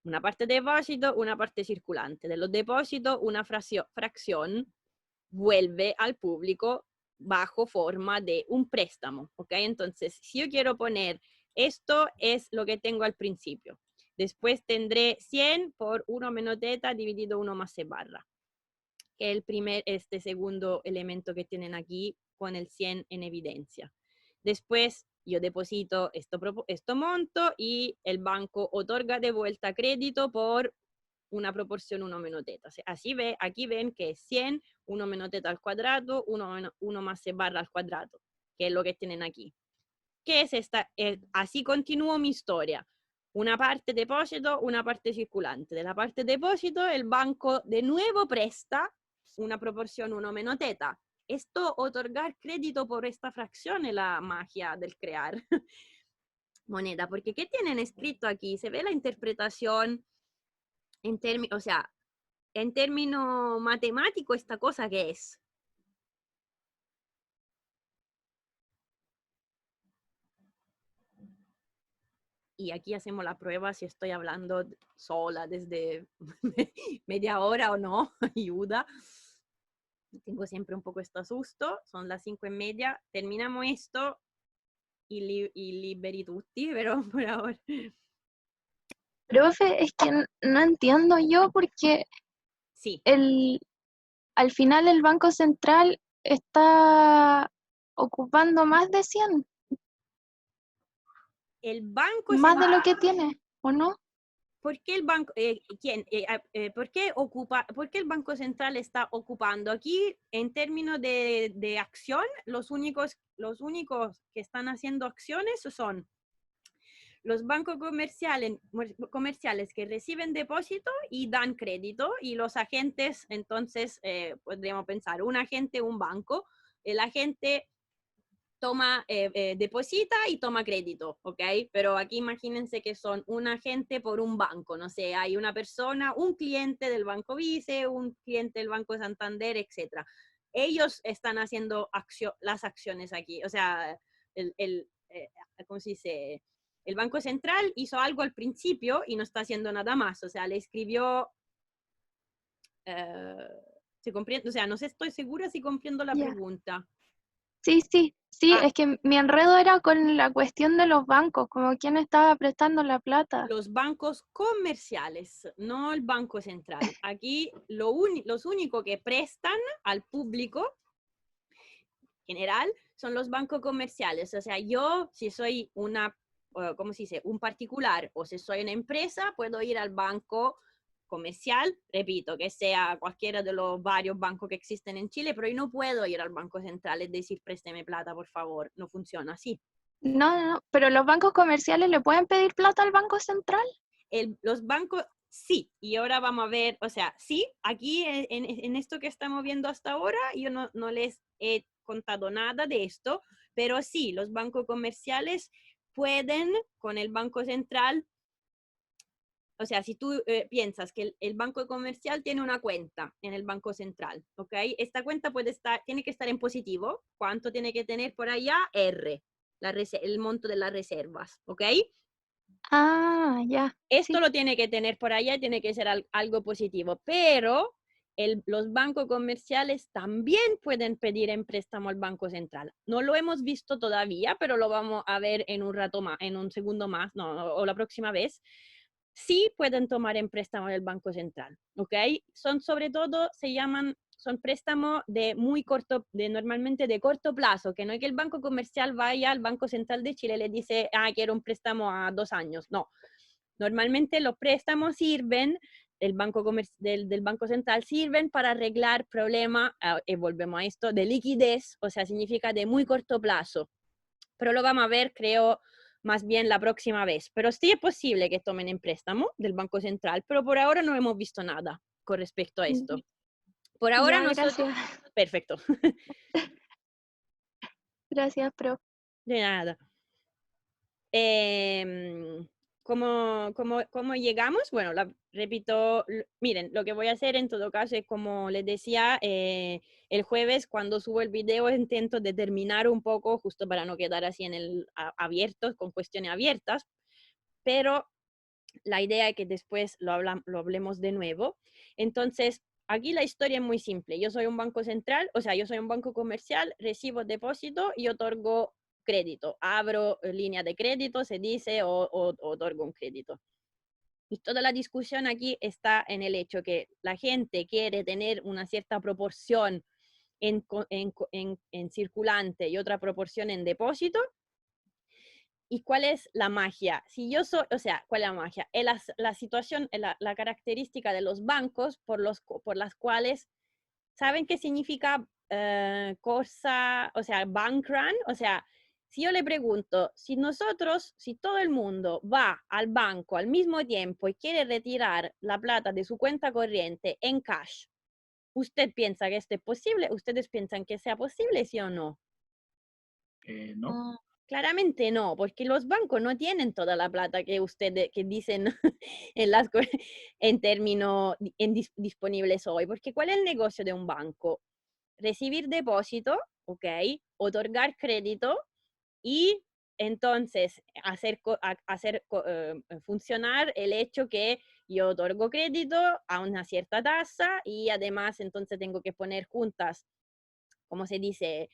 una parte de depósito, una parte circulante. De los depósitos, una fracción vuelve al público bajo forma de un préstamo, ¿ok? Entonces, si yo quiero poner esto es lo que tengo al principio. Después tendré 100 por 1 menos teta dividido 1 más e barra, que es este segundo elemento que tienen aquí con el 100 en evidencia. Después yo deposito esto monto y el banco otorga de vuelta crédito por una proporción 1 menos teta. Aquí ven que es 100, 1 menos teta al cuadrado, 1 más e barra al cuadrado, que es lo que tienen aquí. ¿Qué es esta? Así continúo mi historia. Una parte depósito, una parte circulante. De la parte depósito, el banco de nuevo presta una proporción 1 menos teta. Esto, otorgar crédito por esta fracción es la magia del crear moneda. Porque ¿qué tienen escrito aquí? Se ve la interpretación en términos, o sea, en término matemático, esta cosa que es. Y aquí hacemos la prueba si estoy hablando sola desde media hora o no, ayuda. Tengo siempre un poco este asusto, son las 5:30, terminamos esto y liberi tutti, pero por ahora. Profe, es que no entiendo yo porque Sí. Al final el Banco Central está ocupando más de 100. El banco más de lo que tiene, ¿o no? ¿Por qué el banco, por qué el Banco Central está ocupando? Aquí, en términos de acción, los únicos que están haciendo acciones son los bancos comerciales que reciben depósito y dan crédito, y los agentes, entonces, podríamos pensar, un agente, un banco, el agente toma, deposita y toma crédito, ¿ok? Pero aquí imagínense que son un agente por un banco, no sé, hay una persona, un cliente del Banco Vice, un cliente del Banco Santander, etc. Ellos están haciendo las acciones aquí, o sea, ¿cómo se dice? El Banco Central hizo algo al principio y no está haciendo nada más, o sea, le escribió... ¿se comprende? O sea, no sé, estoy segura si comprendo la pregunta. Sí, es que mi enredo era con la cuestión de los bancos, como quién estaba prestando la plata. Los bancos comerciales, no el Banco Central. Aquí los únicos que prestan al público general son los bancos comerciales. O sea, yo, si soy ¿cómo se dice? Un particular o si soy una empresa, puedo ir al banco comercial, repito, que sea cualquiera de los varios bancos que existen en Chile, pero yo no puedo ir al Banco Central y decir, présteme plata, por favor. No funciona así. No, pero los bancos comerciales le pueden pedir plata al Banco Central. Los bancos, sí, y ahora vamos a ver, o sea, sí, aquí en esto que estamos viendo hasta ahora, yo no les he contado nada de esto, pero sí, los bancos comerciales pueden con el Banco Central. O sea, si tú piensas que el banco comercial tiene una cuenta en el Banco Central, ¿ok? Esta cuenta tiene que estar en positivo. ¿Cuánto tiene que tener por allá? R, el monto de las reservas, ¿ok? Ah, ya. Esto Sí. lo tiene que tener por allá, tiene que ser algo positivo, pero los bancos comerciales también pueden pedir en préstamo al Banco Central. No lo hemos visto todavía, pero lo vamos a ver en un rato más, en un segundo más, no, o la próxima vez. Sí pueden tomar en préstamo del Banco Central, ¿ok? Son sobre todo, son préstamos de muy corto, normalmente de corto plazo, que no es que el Banco Comercial vaya al Banco Central de Chile y le dice, quiero un préstamo a 2 años, no. Normalmente los préstamos sirven, del Banco Central, sirven para arreglar problemas, y volvemos a esto, de liquidez, o sea, significa de muy corto plazo. Pero lo vamos a ver, creo, más bien la próxima vez. Pero sí es posible que tomen en préstamo del Banco Central, pero por ahora no hemos visto nada con respecto a esto. Por ahora Ya, nosotros... gracias. Perfecto. Gracias, prof. De nada. ¿Cómo llegamos? Bueno, repito, miren, lo que voy a hacer en todo caso es, como les decía, el jueves cuando subo el video intento determinar un poco, justo para no quedar así en el abierto, con cuestiones abiertas, pero la idea es que después lo hablemos de nuevo. Entonces, aquí la historia es muy simple. Yo soy un banco central, o sea, yo soy un banco comercial, recibo depósito y otorgo crédito. Abro línea de crédito, se dice, o otorgo un crédito. Y toda la discusión aquí está en el hecho que la gente quiere tener una cierta proporción en circulante y otra proporción en depósito. ¿Y cuál es la magia? Si yo soy, o sea, ¿cuál es la magia? Es la situación, la característica de los bancos por las cuales, ¿saben qué significa cosa, o sea, bank run? O sea, si yo le pregunto, si todo el mundo va al banco al mismo tiempo y quiere retirar la plata de su cuenta corriente en cash, ¿usted piensa que esto es posible? ¿Ustedes piensan que sea posible, sí o no? No. Claramente no, porque los bancos no tienen toda la plata que ustedes que dicen en términos disponibles hoy. Porque ¿cuál es el negocio de un banco? Recibir depósito, ¿ok? Otorgar crédito y entonces hacer funcionar el hecho que yo otorgo crédito a una cierta tasa y además entonces tengo que poner juntas, ¿cómo se dice?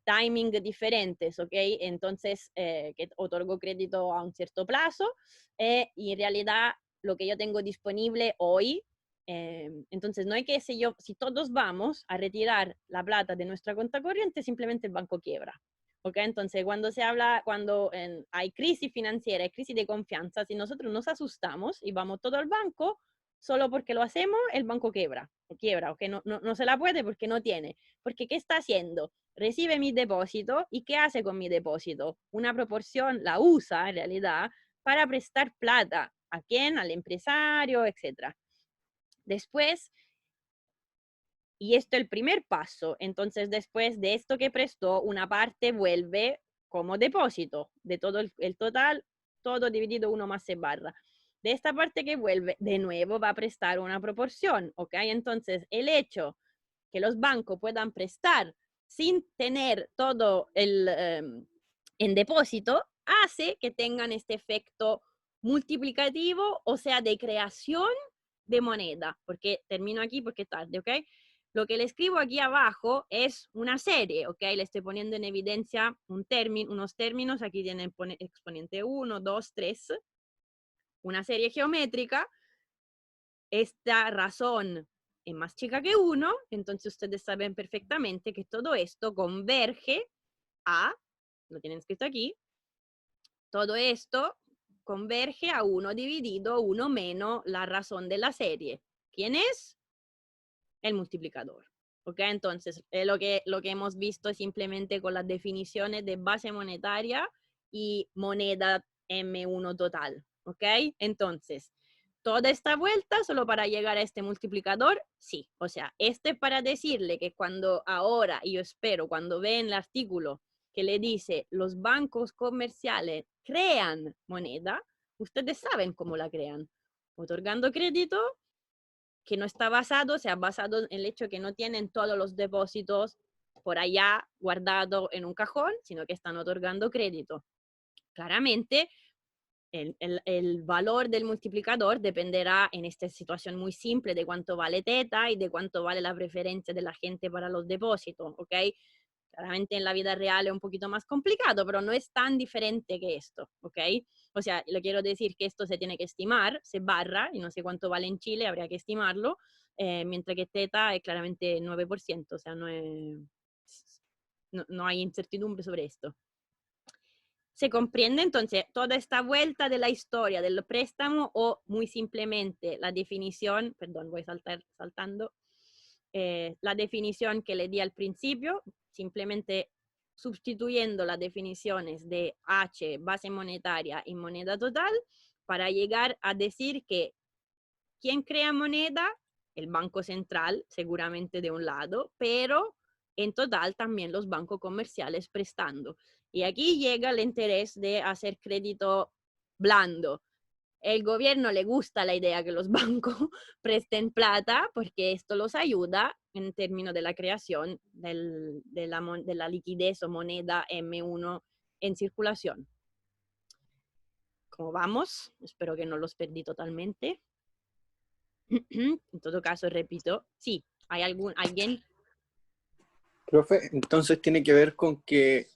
Timing diferentes, ¿ok? Entonces, que otorgo crédito a un cierto plazo y en realidad lo que yo tengo disponible hoy, entonces no hay que, si todos vamos a retirar la plata de nuestra cuenta corriente, simplemente el banco quiebra. ¿Ok? Entonces, cuando hay crisis financiera, hay crisis de confianza, si nosotros nos asustamos y vamos todo al banco, solo porque lo hacemos, el banco quiebra, ¿ok? No se la puede porque no tiene. Porque ¿qué está haciendo? Recibe mi depósito y ¿qué hace con mi depósito? Una proporción la usa en realidad para prestar plata. ¿A quién? Al empresario, etc. Después, y esto es el primer paso, entonces después de esto que prestó, una parte vuelve como depósito de todo el total, todo dividido 1 más C barra. De esta parte que vuelve, de nuevo va a prestar una proporción, ¿ok? Entonces, el hecho que los bancos puedan prestar sin tener todo en depósito, hace que tengan este efecto multiplicativo, o sea, de creación de moneda. Porque termino aquí porque es tarde, ¿ok? Lo que le escribo aquí abajo es una serie, ¿ok? Le estoy poniendo en evidencia unos términos, aquí tienen exponente 1, 2, 3, una serie geométrica. Esta razón es más chica que 1, entonces ustedes saben perfectamente que todo esto converge a, lo tienen escrito aquí, todo esto converge a 1 dividido 1 menos la razón de la serie. ¿Quién es? El multiplicador. ¿Ok? Entonces, lo que hemos visto es simplemente con las definiciones de base monetaria y moneda M1 total. ¿Ok? Entonces, toda esta vuelta solo para llegar a este multiplicador, sí. O sea, para decirle que cuando ahora, y yo espero, cuando ven el artículo que le dice los bancos comerciales crean moneda, ustedes saben cómo la crean. Otorgando crédito que no está basado, se ha basado en el hecho que no tienen todos los depósitos por allá guardados en un cajón, sino que están otorgando crédito. Claramente, el valor del multiplicador dependerá en esta situación muy simple de cuánto vale teta y de cuánto vale la preferencia de la gente para los depósitos, ¿ok? Claramente en la vida real es un poquito más complicado, pero no es tan diferente que esto, ¿ok? O sea, le quiero decir que esto se tiene que estimar, se barra, y no sé cuánto vale en Chile, habría que estimarlo, mientras que teta es claramente 9%, o sea, no hay incertidumbre sobre esto. ¿Se comprende entonces toda esta vuelta de la historia del préstamo o muy simplemente la definición, perdón, voy saltando, la definición que le di al principio, simplemente sustituyendo las definiciones de H, base monetaria y moneda total, para llegar a decir que ¿quién crea moneda? El Banco Central, seguramente de un lado, pero en total también los bancos comerciales prestando. Y aquí llega el interés de hacer crédito blando. El gobierno le gusta la idea que los bancos presten plata porque esto los ayuda en términos de la creación de la liquidez o moneda M1 en circulación. ¿Cómo vamos? Espero que no los perdí totalmente. En todo caso, repito, sí, ¿hay alguien? Profe, entonces tiene que ver con que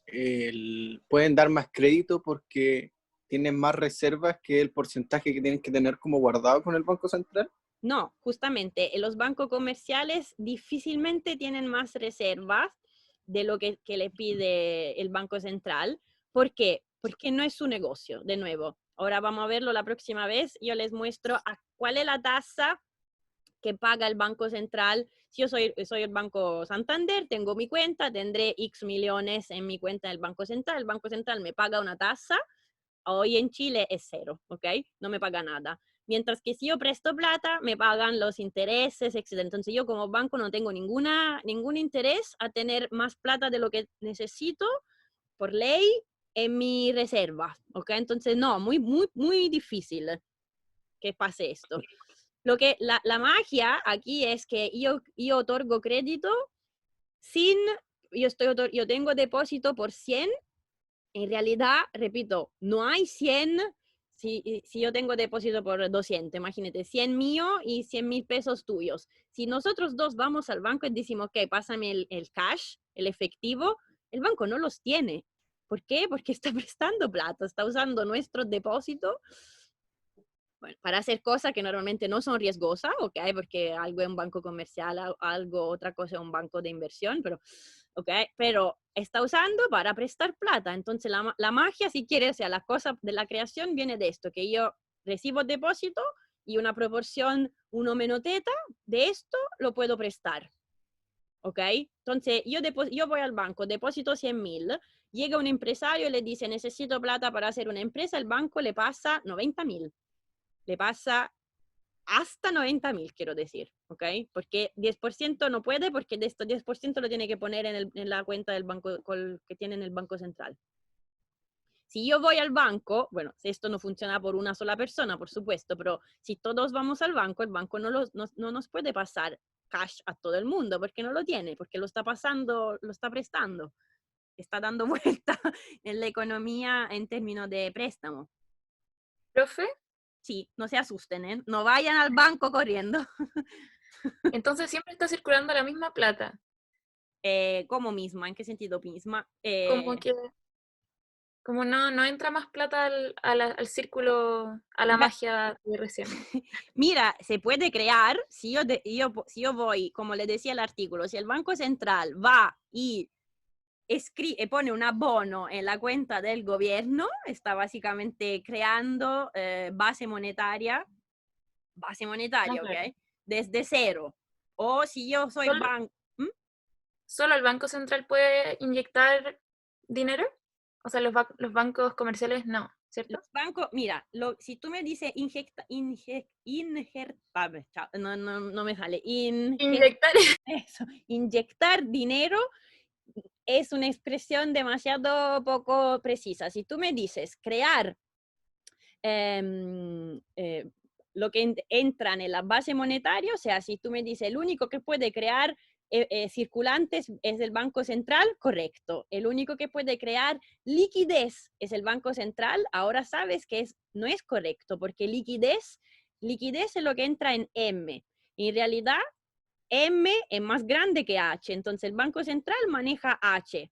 pueden dar más crédito porque tienen más reservas que el porcentaje que tienen que tener como guardado con el Banco Central. No, justamente los bancos comerciales difícilmente tienen más reservas de lo que le pide el Banco Central. ¿Por qué? Porque no es su negocio, de nuevo. Ahora vamos a verlo la próxima vez. Yo les muestro cuál es la tasa que paga el Banco Central. Si yo soy el Banco Santander, tengo mi cuenta, tendré X millones en mi cuenta del Banco Central. El Banco Central me paga una tasa. Hoy en Chile es 0, ¿ok? No me paga nada. Mientras que si yo presto plata, me pagan los intereses, etc. Entonces yo como banco no tengo ningún interés a tener más plata de lo que necesito por ley en mi reserva, ¿ok? Entonces no, muy difícil que pase esto. Lo que la magia aquí es que yo otorgo crédito sin, yo tengo depósito por 100. En realidad, repito, no hay 100 si yo tengo depósito por 200, imagínate, 100 mío y 100.000 pesos tuyos. Si nosotros dos vamos al banco y decimos, ok, pásame el cash, el efectivo, el banco no los tiene. ¿Por qué? Porque está prestando plata, está usando nuestros depósitos, bueno, para hacer cosas que normalmente no son riesgosas, ¿ok? Porque algo es un banco comercial, otra cosa es un banco de inversión, pero está usando para prestar plata. Entonces la magia, si quieres, o sea, la cosa de la creación viene de esto, que yo recibo depósito y una proporción 1 menos teta de esto lo puedo prestar. ¿Ok? Entonces yo voy al banco, deposito 100.000, llega un empresario y le dice necesito plata para hacer una empresa, el banco le pasa 90.000. Le pasa hasta 90.000, quiero decir, ¿ok? Porque 10% no puede, porque de estos 10% lo tiene que poner en la cuenta del banco que tiene en el Banco Central. Si yo voy al banco, bueno, esto no funciona por una sola persona, por supuesto, pero si todos vamos al banco, el banco no nos puede pasar cash a todo el mundo, porque no lo tiene, porque lo está prestando, está dando vuelta en la economía en términos de préstamo. ¿Profe? Sí, no se asusten, ¿eh? No vayan al banco corriendo. Entonces siempre está circulando la misma plata. ¿Cómo misma? ¿En qué sentido misma? Como no entra más plata al círculo, a la magia de recién. Mira, se puede crear, si yo voy, como le decía el artículo, si el Banco Central va y pone un abono en la cuenta del gobierno, está básicamente creando base monetaria, ¿ok? Desde cero. O si yo soy banco... ¿Solo el Banco Central puede inyectar dinero? O sea, los bancos comerciales no, ¿cierto? Los bancos, mira, si tú me dices no me sale. Inyectar dinero es una expresión demasiado poco precisa. Si tú me dices crear lo que entra en la base monetaria, o sea, si tú me dices el único que puede crear circulante es el Banco Central, correcto. El único que puede crear liquidez es el Banco Central. Ahora sabes que no es correcto, porque liquidez es lo que entra en M. En realidad, M es más grande que H, entonces el Banco Central maneja H.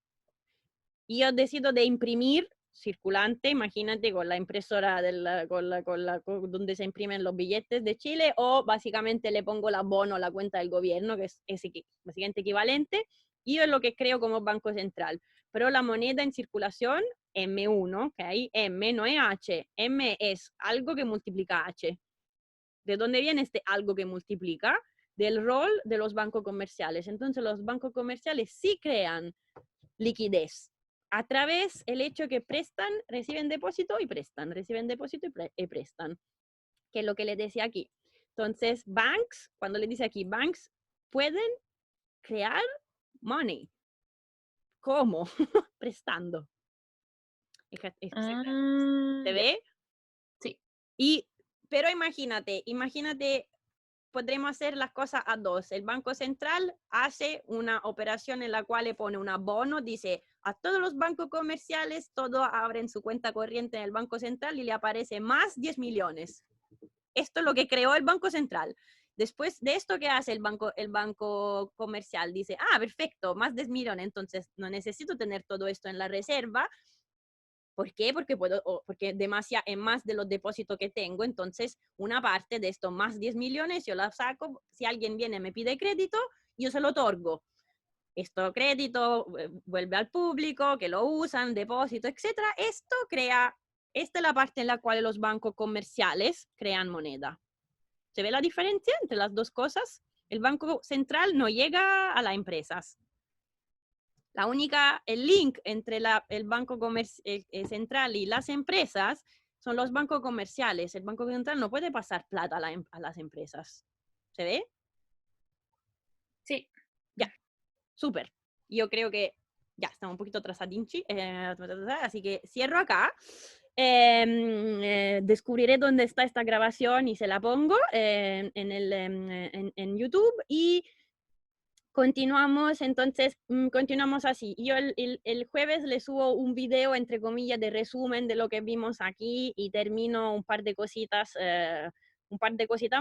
Y yo decido de imprimir circulante, imagínate, con la impresora donde se imprimen los billetes de Chile, o básicamente le pongo la bono a la cuenta del gobierno, que es básicamente equivalente, y yo es lo que creo como Banco Central. Pero la moneda en circulación, M1, ¿ok? M no es H, M es algo que multiplica H. ¿De dónde viene este algo que multiplica? Del rol de los bancos comerciales. Entonces los bancos comerciales sí crean liquidez a través del hecho que prestan, reciben depósito y prestan, reciben depósito y prestan, que es lo que les decía aquí. Entonces, banks, cuando les dice aquí, banks pueden crear money. ¿Cómo? Prestando. ¿Se ve? Sí. Pero imagínate, podremos hacer las cosas a dos. El Banco Central hace una operación en la cual le pone un abono, dice a todos los bancos comerciales, todos abren su cuenta corriente en el Banco Central y le aparece más 10 millones. Esto es lo que creó el Banco Central. Después de esto, ¿qué hace el banco comercial? Dice, perfecto, más 10 millones, entonces no necesito tener todo esto en la reserva. ¿Por qué? Porque es más de los depósitos que tengo, entonces una parte de estos más 10 millones yo la saco, si alguien viene y me pide crédito, yo se lo otorgo. Esto crédito vuelve al público, que lo usan, depósito, etc. Esta es la parte en la cual los bancos comerciales crean moneda. ¿Se ve la diferencia entre las dos cosas? El Banco Central no llega a las empresas. El link entre el Banco Central y las empresas son los bancos comerciales. El Banco Central no puede pasar plata a las empresas. ¿Se ve? Sí. Ya, súper. Yo creo que ya estamos un poquito atrasadinchi, así que cierro acá. Descubriré dónde está esta grabación y se la pongo en YouTube y continuamos, entonces, continuamos así. Yo el jueves le subo un video, entre comillas, de resumen de lo que vimos aquí y termino un par de cositas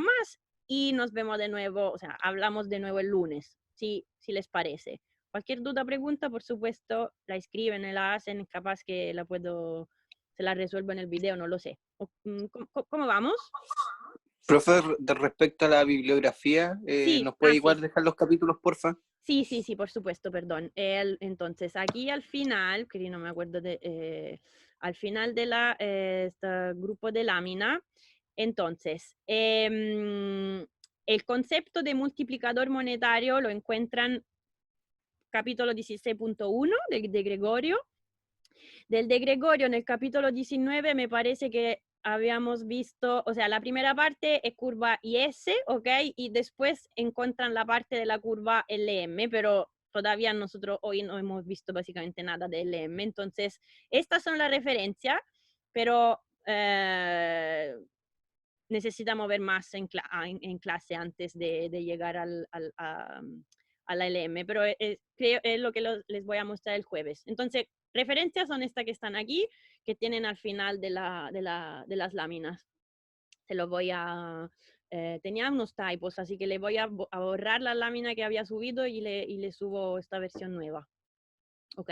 más y nos vemos de nuevo, o sea, hablamos de nuevo el lunes, si les parece. Cualquier duda, pregunta, por supuesto, la escriben, la hacen, capaz que se la resuelvo en el video, no lo sé. ¿Cómo vamos? Profe, respecto a la bibliografía, Sí, ¿nos puede igual sí. dejar los capítulos, porfa? Sí, por supuesto, perdón. Entonces, aquí al final, que no me acuerdo al final de este grupo de lámina, entonces, el concepto de multiplicador monetario lo encuentran capítulo 16.1 de Gregorio. Del de Gregorio en el capítulo 19 me parece que habíamos visto, o sea, la primera parte es curva IS, ¿ok? Y después encuentran la parte de la curva LM, pero todavía nosotros hoy no hemos visto básicamente nada de LM. Entonces, estas son las referencias, pero necesitamos ver más en clase antes de llegar a la LM, pero creo es lo que les voy a mostrar el jueves. Entonces, referencias son estas que están aquí, que tienen al final de las láminas. Se los voy a... tenía unos typos, así que le voy a borrar la lámina que había subido y le subo esta versión nueva. ¿Ok?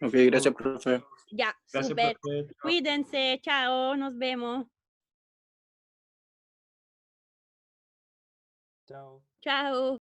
Ok, gracias, profe. Ya, Gracias, súper. profe. Chao. Cuídense, chao, nos vemos. Chao. Chao.